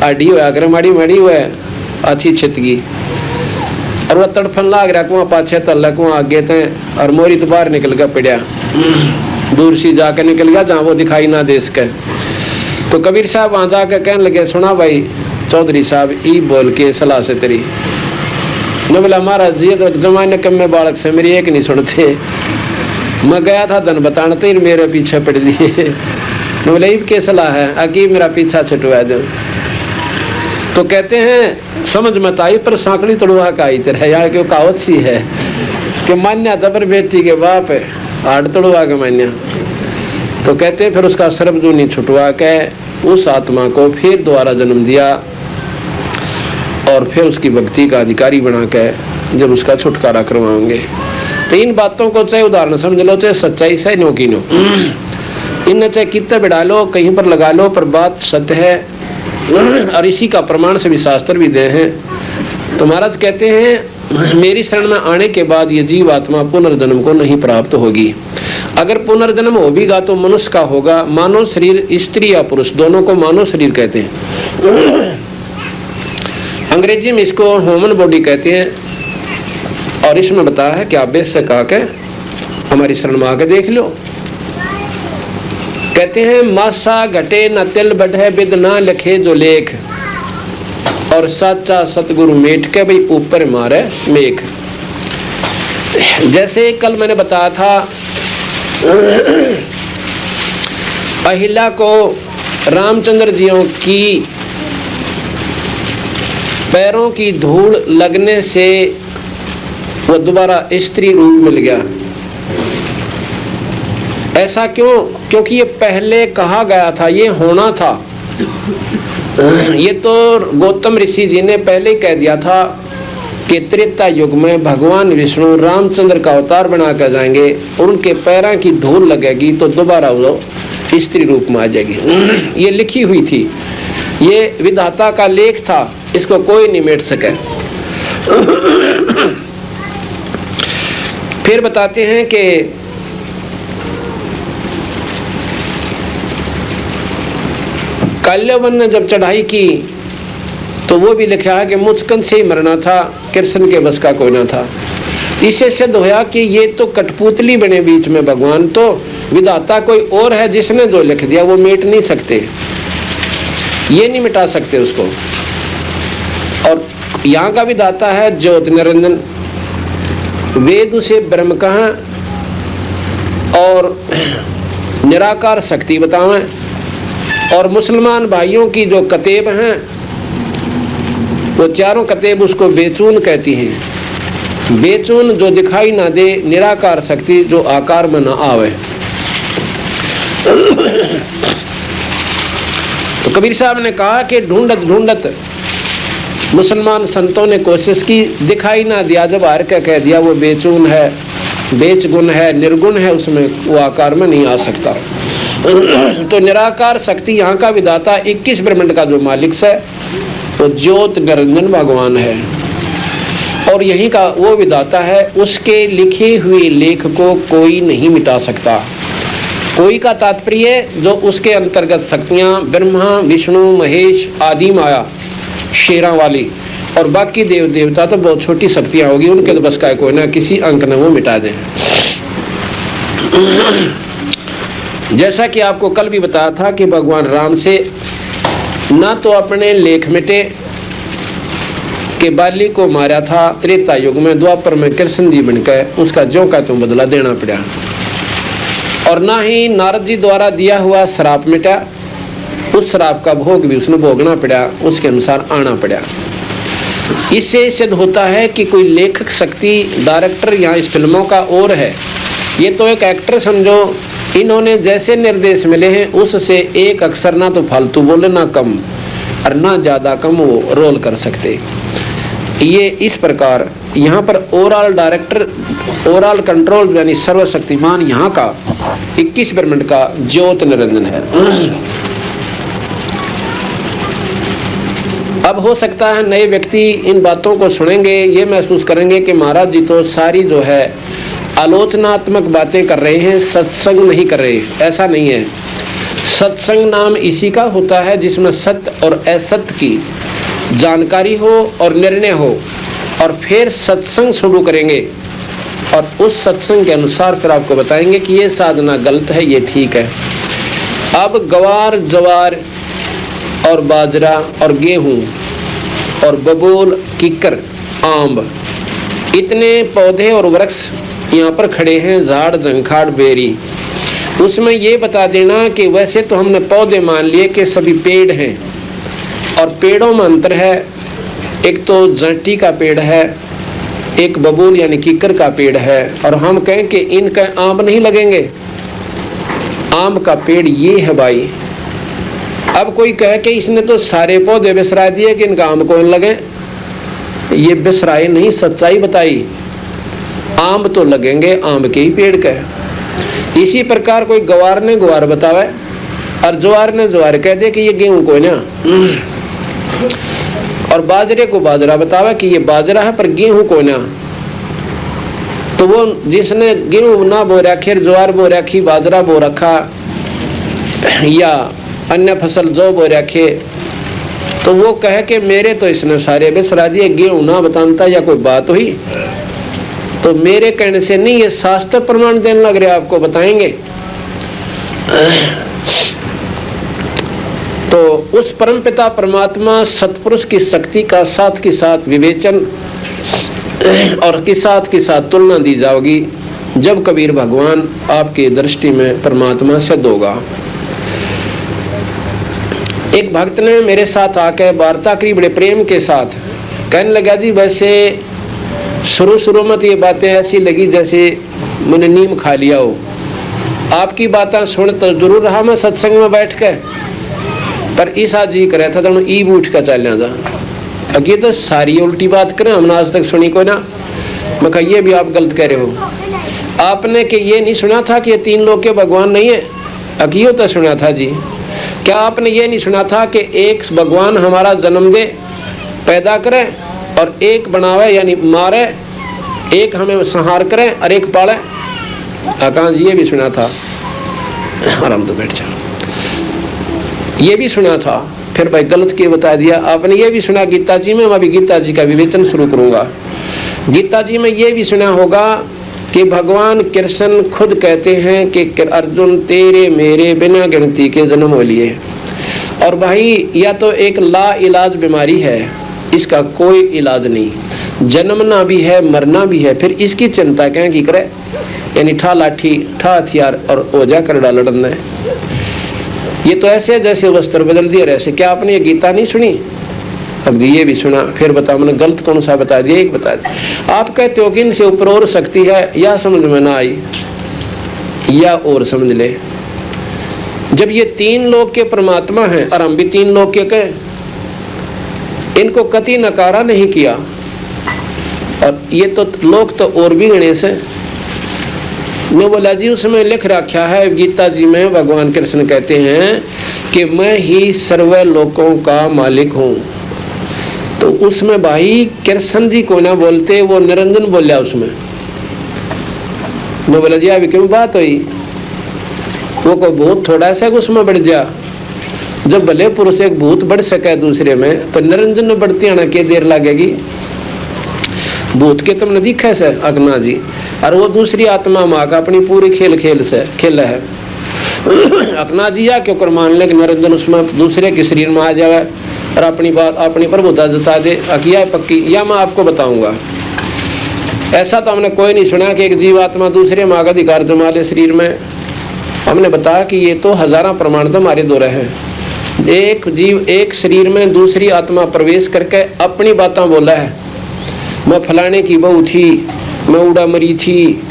आड़ी हुआ अगर माड़ी माड़ी हुआ अच्छी छितगी और वह तड़फन लाग रहा, कुआं पाछे तल्ला कुआं आगे थे और मोरी तो बाहर निकल गया पड़ा, दूर सी जाकर निकल गया जहाँ वो दिखाई ना दे सके। तो कबीर साहब वहां जाकर कहने लगे, सुना भाई चौधरी साहब ई बोल के सलाह से तेरी। न बोला महाराज जी तो जमाने कम में बालक से मेरी एक नहीं सुनते, मैं गया था धन बताने तो मेरे पीछे पड़ लिए। न बोले ईब के सलाह है आगे मेरा पीछा छुटवा दो। तो कहते हैं समझ मत आई पर सांकड़ी तोड़वा का आई तेरा यार, क्यों कहावत सी है कि मान्या तबर बेटी के बाप है हाड़ तोड़वा के मान्या। तो कहते हैं फिर उसका सर्वजूनी छुटवा के उस आत्मा को फिर दोबारा जन्म दिया और फिर उसकी भक्ति का अधिकारी बना के जब उसका छुटकारा करवाएंगे। तो इन बातों को चाहे उदाहरण समझ लो, चाहे सच्चाई से नो की नो, इन चाहे कितने बिड़ा लो कहीं पर लगा लो, पर बात सत्य है और इसी का प्रमाण से भी शास्त्र भी दे हैं। तो महाराज कहते हैं मेरी शरण में आने के बाद ये जीव आत्मा पुनर्जन्म को नहीं प्राप्त होगी। अगर पुनर्जन्म होगा तो मनुष्य का होगा, मानव शरीर, स्त्री या पुरुष दोनों को मानव शरीर कहते हैं। अंग्रेजी में इसको ह्यूमन बॉडी कहते हैं और इसमें बताया है कि आप बेशक आके हमारी शरण में आके देख लो। कहते हैं मासा घटे न तिल बढ़े बिद ना लिखे जो लेख, और साचा सतगुरु मेट के भाई ऊपर मारे मेघ। जैसे कल मैंने बताया था अहिल्या को रामचंद्र जियों की पैरों की धूल लगने से वो दोबारा स्त्री रूप मिल गया। ऐसा क्यों? क्योंकि ये पहले कहा गया था, ये होना था। ये तो गौतम ऋषि जी ने पहले कह दिया था कि त्रेता युग में भगवान विष्णु रामचंद्र का अवतार बना कर जाएंगे और उनके पैरों की धूल लगेगी तो दोबारा वो स्त्री रूप में आ जाएगी। ये लिखी हुई थी, ये विधाता का लेख था, इसको कोई नहीं मिट सके। फिर बताते हैं कि काल्यवन ने जब चढ़ाई की तो वो भी लिखा है कि मुचकन से ही मरना था, कृष्ण के बस का कोई ना था। इससे सिद्ध होया कि ये तो कठपुतली बने बीच में भगवान, तो विधाता कोई और है जिसने जो लिख दिया वो मिट नहीं सकते, ये नहीं मिटा सकते उसको। और यहाँ का विधाता है ज्योति निरंजन, वेद उसे ब्रह्म कहा और निराकार शक्ति बतावें। और मुसलमान भाइयों की जो कतेब हैं वो चारों कतेब उसको बेचून कहती हैं। बेचून जो दिखाई ना दे, निराकार शक्ति जो आकार में ना आवे। तो कबीर साहब ने कहा कि ढूंढत ढूंढत मुसलमान संतों ने कोशिश की, दिखाई ना दिया, जब हार के कह दिया वो बेचून है, बेच गुण है, निर्गुण है, उसमें वो आकार में नहीं आ सकता। तो निराकार शक्ति यहाँ का विधाता 21 ब्रह्मांड का जो मालिक है वो ज्योत निरंजन भगवान है और यही का वो विधाता है। उसके लिखे हुए लेख को कोई नहीं मिटा सकता। कोई का तात्पर्य जो उसके अंतर्गत शक्तियां ब्रह्मा विष्णु महेश आदि माया शेरा वाली और बाकी देव देवता तो बहुत छोटी शक्तियां होगी, उनके तो बस का कोई ना किसी अंक ने वो मिटा दे। जैसा कि आपको कल भी बताया था कि भगवान राम से ना तो अपने लेख मिटे कि बाली को मारा था त्रेता युग में, द्वापर में कृष्ण जी बनकर उसका ज्यों का त्यों बदला देना पड़ा। और ना ही नारद जी द्वारा दिया हुआ श्राप मिटा, उस श्राप का भोग भी उसने भोगना पड़ा, उसके अनुसार आना पड़ा। इससे सिद्ध होता है कि कोई लेखक शक्ति डायरेक्टर यहाँ इस फिल्मों का और है। ये तो एक एक्टर समझो, इन्होंने जैसे निर्देश मिले हैं उससे एक अक्षर ना तो फालतू बोले ना कम और ना ज्यादा कम वो रोल कर सकते। ये इस प्रकार यहाँ पर ओवरऑल डायरेक्टर, ओवरऑल कंट्रोल यानी सर्वशक्तिमान यहाँ का 21 ब्रह्मांड का ज्योत निरंजन है। अब हो सकता है नए व्यक्ति इन बातों को सुनेंगे, ये महसूस करेंगे कि महाराज जी तो सारी जो है आलोचनात्मक बातें कर रहे हैं, सत्संग नहीं कर रहे। ऐसा नहीं है। सत्संग नाम इसी का होता है जिसमें सत्य और असत्य की जानकारी हो और निर्णय हो, और फिर सत्संग शुरू करेंगे और उस सत्संग के अनुसार फिर आपको बताएंगे कि ये साधना गलत है, ये ठीक है। अब गवार, जवार और बाजरा और गेहूं और बबूल, किक्कर, आम, इतने पौधे और वृक्ष यहाँ पर खड़े हैं, झाड़, जंखाड़, बेरी। उसमें ये बता देना कि वैसे तो हमने पौधे मान लिए कि सभी पेड़ हैं, और पेड़ों में अंतर है। एक तो जंटी का पेड़ है, एक बबूल यानी किक्कर का पेड़ है, और हम कहें कि इनका आम नहीं लगेंगे। आम का पेड़ ये है भाई। अब कोई कहे कि इसने तो सारे पौधे बिसरा दिए कि इनका आम कौन लगे, ये बिसराए नहीं, सच्चाई बताई। आम तो लगेंगे, आम के ही पेड़ का। इसी प्रकार कोई गवार ने गवार बतावे और ज्वार ने ज्वार कह दे कि ये गेहूं को ना, और बाजरे को बाजरा बतावे कि ये बाजरा है पर गेहूं को ना। तो वो जिसने गेहूं ना बो रखी, ज्वार बो रखी, बाजरा बो रखा या अन्य फसल जो बो रखे, तो वो कहे कि मेरे तो इसने सारे बिसरा दिए, गेहूं ना बताता या कोई बात हुई। तो मेरे कहने से नहीं, ये शास्त्र प्रमाण देने लग रहे, आपको बताएंगे। तो उस परमपिता परमात्मा सतपुरुष की शक्ति का साथ के साथ विवेचन और के साथ तुलना दी जाएगी जब कबीर भगवान आपकी दृष्टि में परमात्मा सिद्ध होगा। एक भक्त ने मेरे साथ आकर वार्ता करी बड़े प्रेम के साथ, कहने लगा जी वैसे शुरू में तो ये बातें ऐसी लगी जैसे मैंने नीम खा लिया हो। आपकी बातें सुन तो जरूर रहा मैं सत्संग में बैठ के, पर इस आज जी कर रहा था तो ईब उठ कर चल जा। अगे तो सारी उल्टी बात करें, हमने आज तक सुनी को ना। मैं कहा ये भी आप गलत कह रहे हो। आपने कि ये नहीं सुना था कि ये तीन लोग के भगवान नहीं है? अगियो तो सुना था जी। क्या आपने ये नहीं सुना था कि एक भगवान हमारा जन्म दे, पैदा करे और एक बनावे यानी मारे, एक हमें संहार करे और एक पाले? आकाश ये भी सुना था। आराम तो बैठ जाओ। ये भी सुना था। फिर भाई गलत के बता दिया आपने। ये भी सुना गीता जी में, मैं अभी गीता जी का विवेचन शुरू करूंगा। गीता जी में ये भी सुना होगा कि भगवान कृष्ण खुद कहते हैं कि अर्जुन तेरे मेरे बिना गिनती के जन्म हो लिए। और भाई या तो एक ला इलाज बीमारी है, इसका कोई इलाज नहीं, जन्मना भी है मरना भी है, फिर इसकी चिंता क्या की करे? यानी ठा लाठी ठा हथियार और ओझा कर डाल लड़ना है। ये तो ऐसे जैसे वस्त्र बदल दिया ऐसे। क्या आपने ये गीता नहीं सुनी? अब ये भी सुना। फिर बताओ मैंने गलत कौन सा बता दिया? एक बता दिया। आप कहते हो कि इनसे ऊपर और शक्ति है, या समझ में ना आई या और समझ ले। जब ये तीन लोग के परमात्मा हैं और हम भी तीन लोग के कहे, इनको कति नकारा नहीं किया। और ये तो लोग तो और भी गणेश है। मैं बोला जी उसमें लिख रखा है गीता जी में, भगवान कृष्ण कहते हैं कि मैं ही सर्व लोकों का मालिक हूं। तो उसमें भाई कृष्ण जी को ना बोलते, वो निरंजन बोलिया उसमें। मैं बोला जी अभी क्यों बात हुई? वो को भूत थोड़ा सा उसमें बढ़ जा। जब भले पुरुष एक भूत बढ़ सके दूसरे में, तो निरंजन में बढ़ती आना के देर लगेगी? भूत के तुमने दिखा से अगना जी, और वो दूसरी आत्मा माँ का अपनी पूरी खेल है। अगना जी या क्यों कर मान ले कि निरंजन उसमें दूसरे के शरीर में आ जाए, और अपनी बात अपनी प्रभुता जता दे, अकिया पक्की, या मैं आपको बताऊंगा। ऐसा तो हमने कोई नहीं सुना कि एक जीवात्मा दूसरे माँ का अधिकार जमा ले शरीर में। हमने बताया कि ये तो हजारों प्रमाण तो हमारे दो रहे हैं। एक जीव एक शरीर में दूसरी आत्मा प्रवेश करके अपनी बातें बोला है। मैं फलाने की बहू थी, मैं उड़ा मरी थी,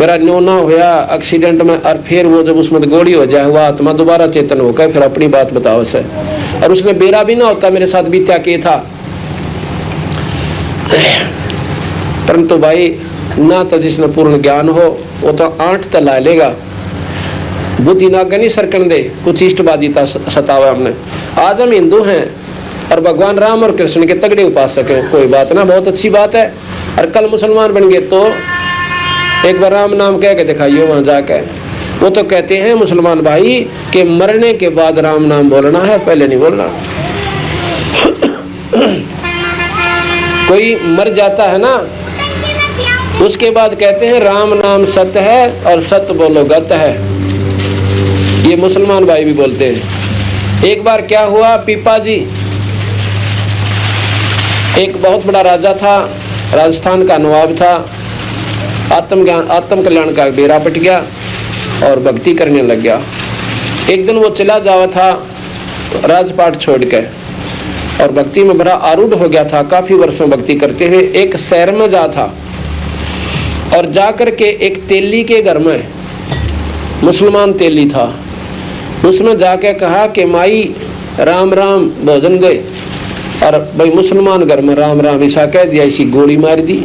मेरा न्योना होया एक्सीडेंट में, और फिर वो जब उसमें गोली हो जाए हुआ आत्मा दोबारा चेतन होकर फिर अपनी बात बताओ से, और उसमें बेरा भी ना होता मेरे साथ बीत्या के था। परंतु भाई ना तो जिसने पूर्ण ज्ञान हो वो तो 8 तला लेगा, बुद्धि ना गनी सरकन दे, कुछ इष्टवादिता सतावा हमने। आज हम हिंदू हैं और भगवान राम और कृष्ण के तगड़े उपासक हैं, कोई बात ना, बहुत अच्छी बात है। और कल मुसलमान बन गए तो एक बार राम नाम कह के दिखाइए वहां जाकर। वो तो कहते हैं मुसलमान भाई कि मरने के बाद राम नाम बोलना है, पहले नहीं बोलना। कोई मर जाता है ना, उसके बाद कहते हैं राम नाम सत्य है और सत्य बोलो गत है। ये मुसलमान भाई भी बोलते हैं। एक बार क्या हुआ, पीपा जी एक बहुत बड़ा राजा था, राजस्थान का नवाब था, आत्म कल्याण का बेरा पट गया और भक्ति करने लग गया। एक दिन वो चला जावा था राजपाट छोड़ के और भक्ति में बड़ा आरूढ़ हो गया था। काफी वर्षों भक्ति करते हुए एक शहर में जा था और जाकर के एक तेली के घर में, मुसलमान तेली था, उसमें जाके कहा कि माई राम राम भोजन दे। और भाई मुसलमान घर में राम राम ऐसा कह दिया, इसी गोली मार दी।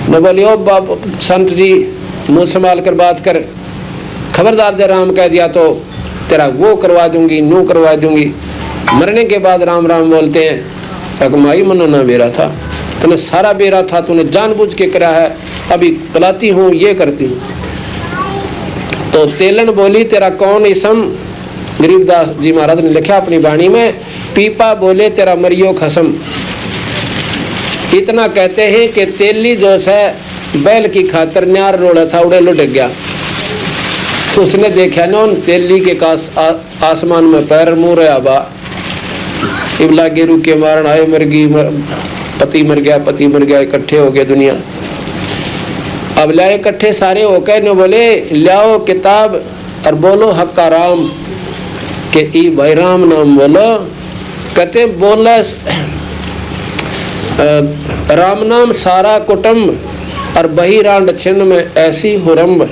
न बोले ओ बाप संत जी मुंह संभाल कर बात कर, खबरदार जब राम कह दिया तो तेरा वो करवा दूंगी, न्यू करवा दूंगी। मरने के बाद राम राम बोलते हैं। माई मनो ना बेरा था, तूने सारा बेरा था, तूने जानबूझ के करा है, अभी कलाती हूँ ये करती हूँ। तो तेलन बोली तेरा कौन इसम, गरीबदास जी महाराज ने लिखा अपनी वाणी में, पीपा बोले तेरा मरियो खसम। इतना कहते हैं कि तेली जो है बैल की खातर न्यार रोड़ा था, उड़े लुढ़क गया। उसने देखा ना उन तेली के आसमान में पैर मुँह रहा बा, इबला गेरू के मारण आए मरगी, पति मर गया, पति मर गया, इकट्ठे हो गए दुनिया। अब लाए इकट्ठे सारे होकर ने बोले लाओ किताब और बोलो हक का राम, के ई भाई राम नाम बोलो। कहते बोला राम नाम सारा कुटुंब और बही रांड छिन्न में ऐसी हुरम्ब।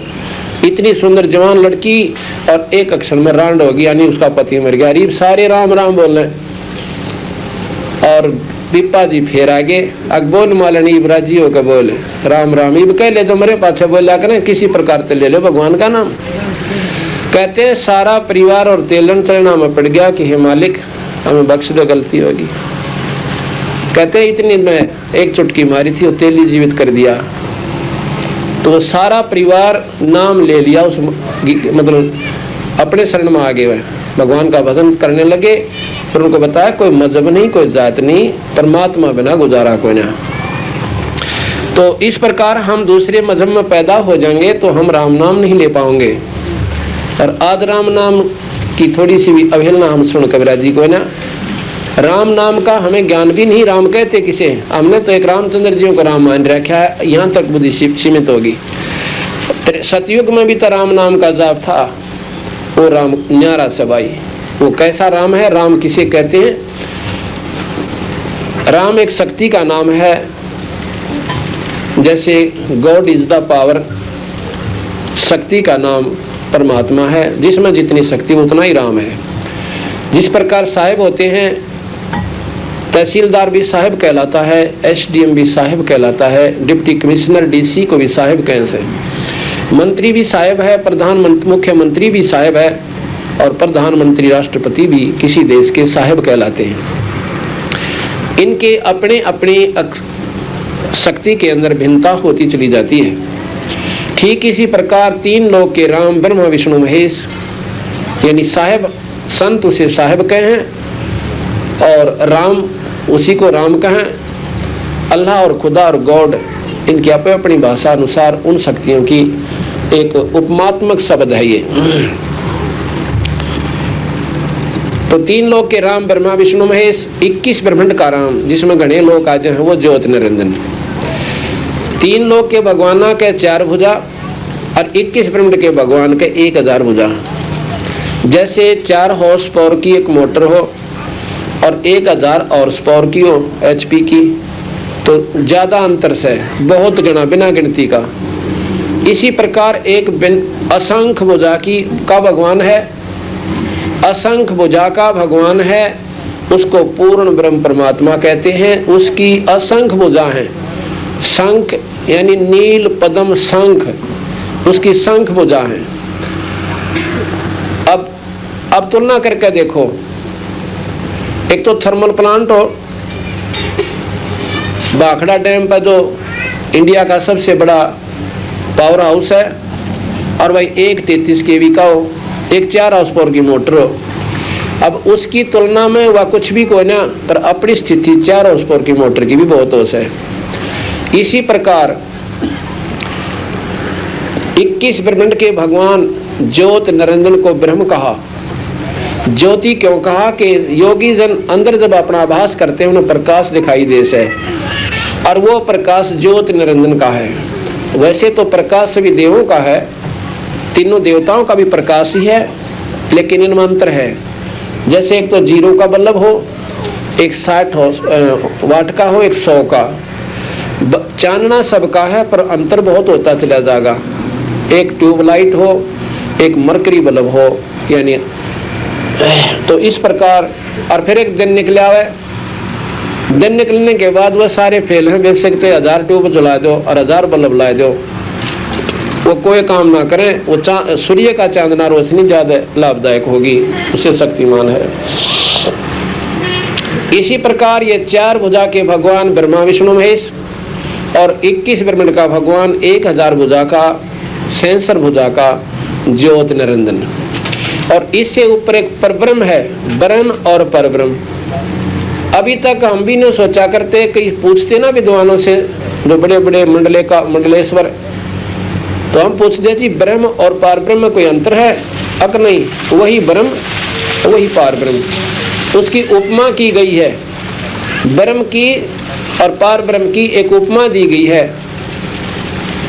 इतनी सुंदर जवान लड़की और एक अक्षर में रांड होगी, यानी उसका पति मर गया। अरीब सारे राम राम बोल रहे। और पीपा जी फिर आगे अकबोल मालन इब्राजी होकर बोले राम राम। इब कह ले तो मेरे पाछे बोला करें, किसी प्रकार से ले लो भगवान का नाम। कहते सारा परिवार और तेलन चलना में पड़ गया कि हे मालिक हमें बख्श दो, गलती होगी। कहते इतनी में एक चुटकी मारी थी, वो तेली जीवित कर दिया। तो सारा परिवार नाम ले लिया, उस मतलब अपने शरण में आ गए, वह भगवान का भजन करने लगे। फिर उनको बताया कोई मजहब नहीं, कोई जात नहीं, परमात्मा बिना गुजारा कोई ना। तो इस प्रकार हम दूसरे मजहब में पैदा हो जाएंगे तो हम राम नाम नहीं ले पाएंगे। और आज राम नाम की थोड़ी सी भी अवहेलना हम सुन कबीरा जी को ना, राम नाम का हमें ज्ञान भी नहीं। राम कहते किसे, हमने तो एक रामचंद्र जी को राम मान रखा है, यहाँ तक बुद्धि सीमित होगी। सतयुग में भी तो राम नाम का जाप था, वो राम न्यारा सबाई। वो कैसा राम है, राम किसे कहते हैं? राम एक शक्ति का नाम है, जैसे गॉड इज द पावर, शक्ति का नाम परमात्मा है, जिसमें जितनी शक्ति उतना ही राम है। जिस प्रकार साहिब होते हैं, तहसीलदार भी साहिब कहलाता है, एसडीएम भी साहिब कहलाता है, डिप्टी कमिश्नर डीसी को भी साहिब कहते हैं, मंत्री भी साहिब है, प्रधानमंत्री मुख्यमंत्री भी साहिब है, और प्रधानमंत्री राष्ट्रपति भी किसी देश के साहिब कहलाते हैं। इनके अपने अपने शक्ति के अंदर भिन्नता होती चली जाती है। ठीक इसी प्रकार तीन लोग के राम ब्रह्मा विष्णु महेश यानी साहिब, संत उसे साहिब कहें और राम उसी को राम कहें। अल्लाह और खुदा और गॉड इनकी अपने अपनी भाषा अनुसार उन शक्तियों की एक उपमात्मक शब्द है ये। तो 3 लोक के राम ब्रह्मा विष्णु महेश, 21 ब्रह्मांड का राम जिसमें घने लोक आज हैं वो ज्योत निरंजन। 3 लोक के भगवाना के 4 भुजा और 21 ब्रह्मांड के भगवान के 1000 भुजा। जैसे 4 हॉर्स पावर की एक मोटर हो और 1000 हॉर्स पावर की हो HP की, तो ज्यादा अंतर से बहुत गणा बिना गिनती का। इसी प्रकार एक असंख्य भुजा का भगवान है, असंख्य भुजा का भगवान है, उसको पूर्ण ब्रह्म परमात्मा कहते हैं। उसकी असंख्य भुजा है, शंख यानी नील पद्म शंख, उसकी शंख भुजा है। अब तुलना करके देखो, एक तो थर्मल प्लांट हो, भाखड़ा डैम पर जो इंडिया का सबसे बड़ा पावर हाउस है, और भाई एक 33 kV का हो, एक 4 हाउस पावर की मोटर हो। अब उसकी तुलना में वह कुछ भी कोई ना, पर अपनी स्थिति 4 हाउस पावर की मोटर की भी बहुत होश है। इसी प्रकार 21 ब्रह्मांड के भगवान ज्योत निरंजन को ब्रह्म कहा। ज्योति क्यों कहा कि योगी जन अंदर जब अपना आभास करते हैं उन्हें प्रकाश दिखाई दे से, और वो प्रकाश ज्योत निरंजन का है। वैसे तो प्रकाश सभी देवों का है, तीनों देवताओं का भी प्रकाश ही है, लेकिन इनमें अंतर है। जैसे एक तो 0 का बल्ब हो, एक 60 वाट का हो, एक 100 का। चानना सबका है पर अंतर बहुत होता चला जाएगा। एक ट्यूबलाइट हो, एक मरकरी बल्ब हो, यानी तो इस प्रकार। और फिर एक दिन निकला है, दिन निकलने के बाद वह सारे फेल हैं। देख सकते 1000 ट्यूब जला दो और 1000 बल्ब ला दो, वो कोई काम ना करें। वो सूर्य का चांदना रोशनी ज्यादा लाभदायक होगी, उससे शक्तिमान है। इसी प्रकार ये 4 भुजा के भगवान ब्रह्मा विष्णु महेश और 21 ब्रह्मांड का भगवान 1000 भुजा का सेंसर भुजा का ज्योत निरंजन। और इससे ऊपर एक परब्रह्म है, ब्रह्म और परब्रह्म। अभी तक हम भी नहीं सोचा करते, कहीं पूछते ना विद्वानों से जो बड़े बड़े मंडलेश्वर, तो हम पूछते जी ब्रह्म और पारब्रह्म में कोई अंतर है? अक नहीं, वही ब्रह्म वही पारब्रह्म। उसकी उपमा की गई है, ब्रह्म की और पारब्रह्म की एक उपमा दी गई है।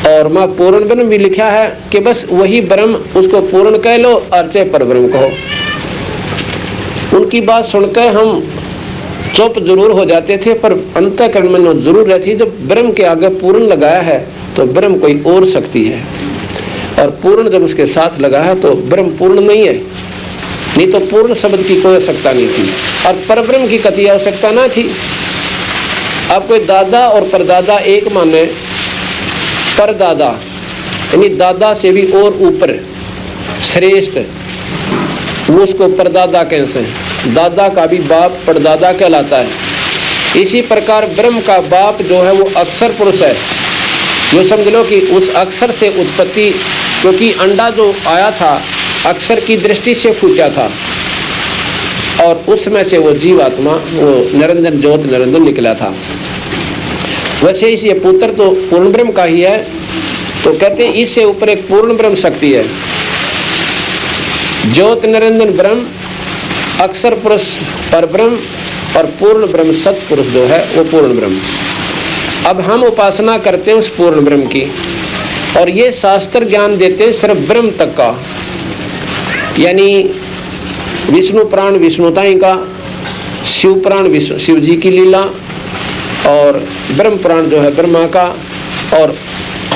और मां पूर्ण ब्रह्म भी लिखा है कि बस वही ब्रह्म, उसको पूर्ण कह लो और चाहे परब्रह्म कहो। उनकी बात सुनकर हम चुप जरूर हो जाते थे, पर अंतःकरण में जरूर रहती। जब ब्रह्म के आगे पूर्ण लगाया है तो ब्रह्म कोई और शक्ति है, और पूर्ण जब उसके साथ लगा है तो ब्रह्म पूर्ण नहीं है। नहीं तो पूर्ण शब्द की कोई आवश्यकता नहीं थी, और परब्रह्म की कति आवश्यकता ना थी। अब कोई दादा और परदादा एक माने, परदादा यानी दादा से भी और ऊपर श्रेष्ठ, वो उसको परदादा कहते हैं। दादा का भी बाप परदादा कहलाता है। इसी प्रकार ब्रह्म का बाप जो है वो अक्षर पुरुष है। जो समझ लो कि उस अक्षर से उत्पत्ति, क्योंकि अंडा जो आया था अक्षर की दृष्टि से फूटा था, और उसमें से वो जीवात्मा, वो निरंजन ज्योत निरंजन निकला था। वैसे इसे पुत्र तो पूर्ण ब्रह्म का ही है, तो कहते हैं इससे ऊपर एक पूर्ण ब्रह्म शक्ति है। ज्योत निरंजन ब्रह्म, अक्षर पुरुष परब्रह्म, और पूर्ण ब्रह्म सत्पुरुष जो है वो पूर्ण ब्रह्म। अब हम उपासना करते हैं उस पूर्ण ब्रह्म की, और ये शास्त्र ज्ञान देते हैं सिर्फ ब्रह्म तक का, यानी विष्णु प्राण विष्णुताई का, शिव प्राण शिव जी की लीला, और ब्रह्म प्राण जो है ब्रह्मा का, और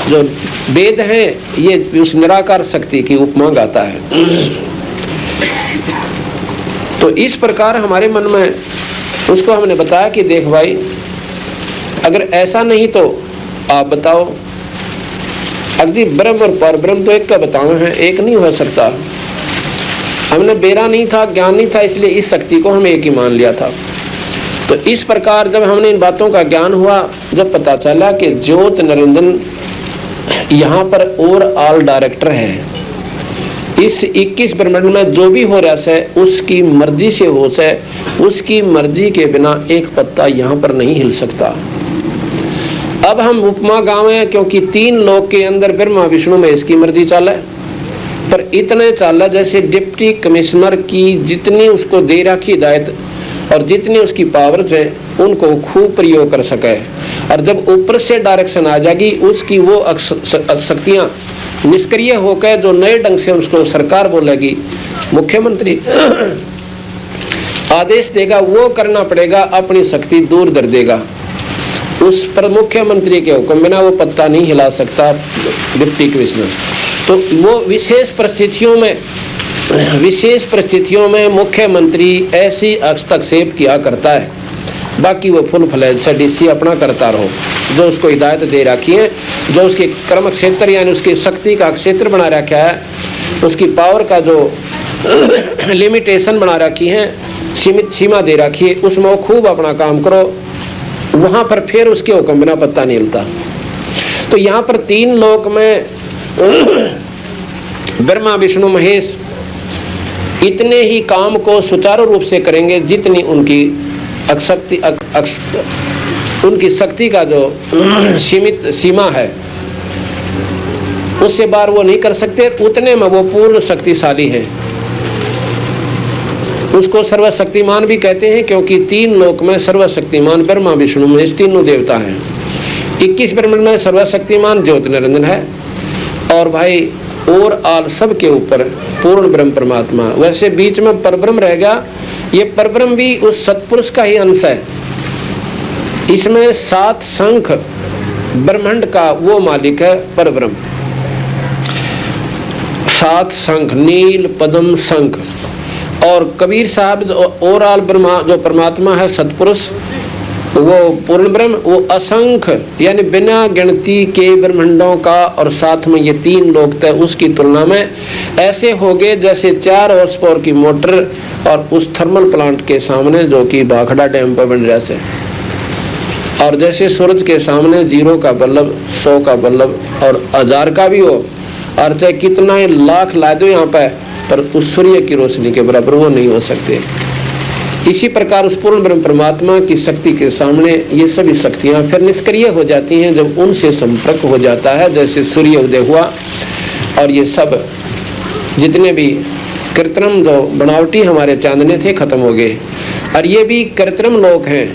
जो वेद है ये उस निराकार शक्ति की उपमा गाता है। तो इस प्रकार हमारे मन में उसको हमने बताया कि देख भाई, अगर ऐसा नहीं तो आप बताओ। अगदी ब्रह्म और परब्रह्म तो एक का बताओ है, एक नहीं हो सकता। हमने बेरा नहीं था, ज्ञान नहीं था, इसलिए इस शक्ति को हम एक ही मान लिया था। तो इस प्रकार जब हमने इन बातों का ज्ञान हुआ, जब पता चला कि ज्योत निरंजन यहाँ पर और ऑल डायरेक्टर है, इस 21 ब्रह्मांड में जो भी हो रहा है उसकी मर्जी से हो से, उसकी मर्जी के बिना एक पत्ता यहाँ पर नहीं हिल सकता। अब हम उपमा गाँव हैं, क्योंकि 3 लोक के अंदर ब्रह्मा विष्णु में इसकी मर्जी चाले, पर इतने चाला जैसे डिप्टी कमिश्नर की जितनी उसको दे रखी हिदायत और जितनी उसकी पावर्स है उनको खूब प्रयोग कर सके। और जब ऊपर से डायरेक्शन आ जाएगी उसकी वो शक्तियां निष्क्रिय होकर जो नए ढंग से उसको सरकार बोलेगी, मुख्यमंत्री आदेश देगा, वो करना पड़ेगा, अपनी शक्ति दूर कर देगा। उस पर मुख्यमंत्री के हुक्म बिना वो पत्ता नहीं हिला सकता डिप्टी कमिश्नर। तो वो विशेष परिस्थितियों में मुख्यमंत्री ऐसी हस्तक्षेप किया करता है, बाकी वो फुल फ्लैज से डीसी अपना करता रहो। जो उसको हिदायत दे रखी है, जो उसके कर्म क्षेत्र यानी उसकी शक्ति का क्षेत्र बना रखा है, उसकी पावर का जो लिमिटेशन बना रखी है, सीमित सीमा दे रखी है, उसमें वो खूब अपना काम करो। वहां पर फिर उसके हुक्म बिना पत्ता नहीं हिलता। तो यहाँ पर तीन लोक में ब्रह्मा विष्णु महेश इतने ही काम को सुचारू रूप से करेंगे जितनी उनकी उनकी शक्ति का जो सीमित सीमा है उससे बाहर वो नहीं कर सकते। उतने में वो पूर्ण शक्तिशाली है। उसको सर्वशक्तिमान भी कहते हैं क्योंकि तीन लोक में सर्वशक्तिमान ब्रह्मा विष्णु महेश तीनों देवता हैं। 21 ब्रह्मांड में सर्वशक्तिमान ज्योति निरंजन है और भाई और आल सब के ऊपर पूर्ण ब्रह्म परमात्मा। वैसे बीच में परब्रह्म रह गया, ये परब्रह्म भी उस सत्पुरुष का ही अंश है। इसमें 7 शंख ब्रह्मांड का वो मालिक है परब्रह्म। 7 शंख, नील पद्म शंख। और कबीर साहब और आल ब्रह्मा जो परमात्मा है सत्पुरुष, वो पूर्ण ब्रह्म, वो असंख्य यानी बिना गिनती के ब्रह्मांडों का और साथ में ये 3 लोक थे, उसकी तुलना में ऐसे हो गए जैसे 4 हॉर्स पावर की मोटर और उस थर्मल प्लांट के सामने जो कि भाखड़ा डैम पर बन जैसे, और जैसे सूरज के सामने 0 का बल्ब, 100 का बल्ब और 1000 का भी हो, और चाहे कितना ही लाख ला दो यहाँ पर उस सूर्य की रोशनी के बराबर वो नहीं हो सकते। इसी प्रकार उस पूर्ण ब्रह्म परमात्मा की शक्ति के सामने ये सभी शक्तियां फिर निष्क्रिय हो जाती हैं जब उनसे संपर्क हो जाता है। जैसे सूर्य उदय हुआ और ये सब जितने भी कृत्रिम जो बनावटी हमारे चांदने थे खत्म हो गए, और ये भी कृत्रिम लोक हैं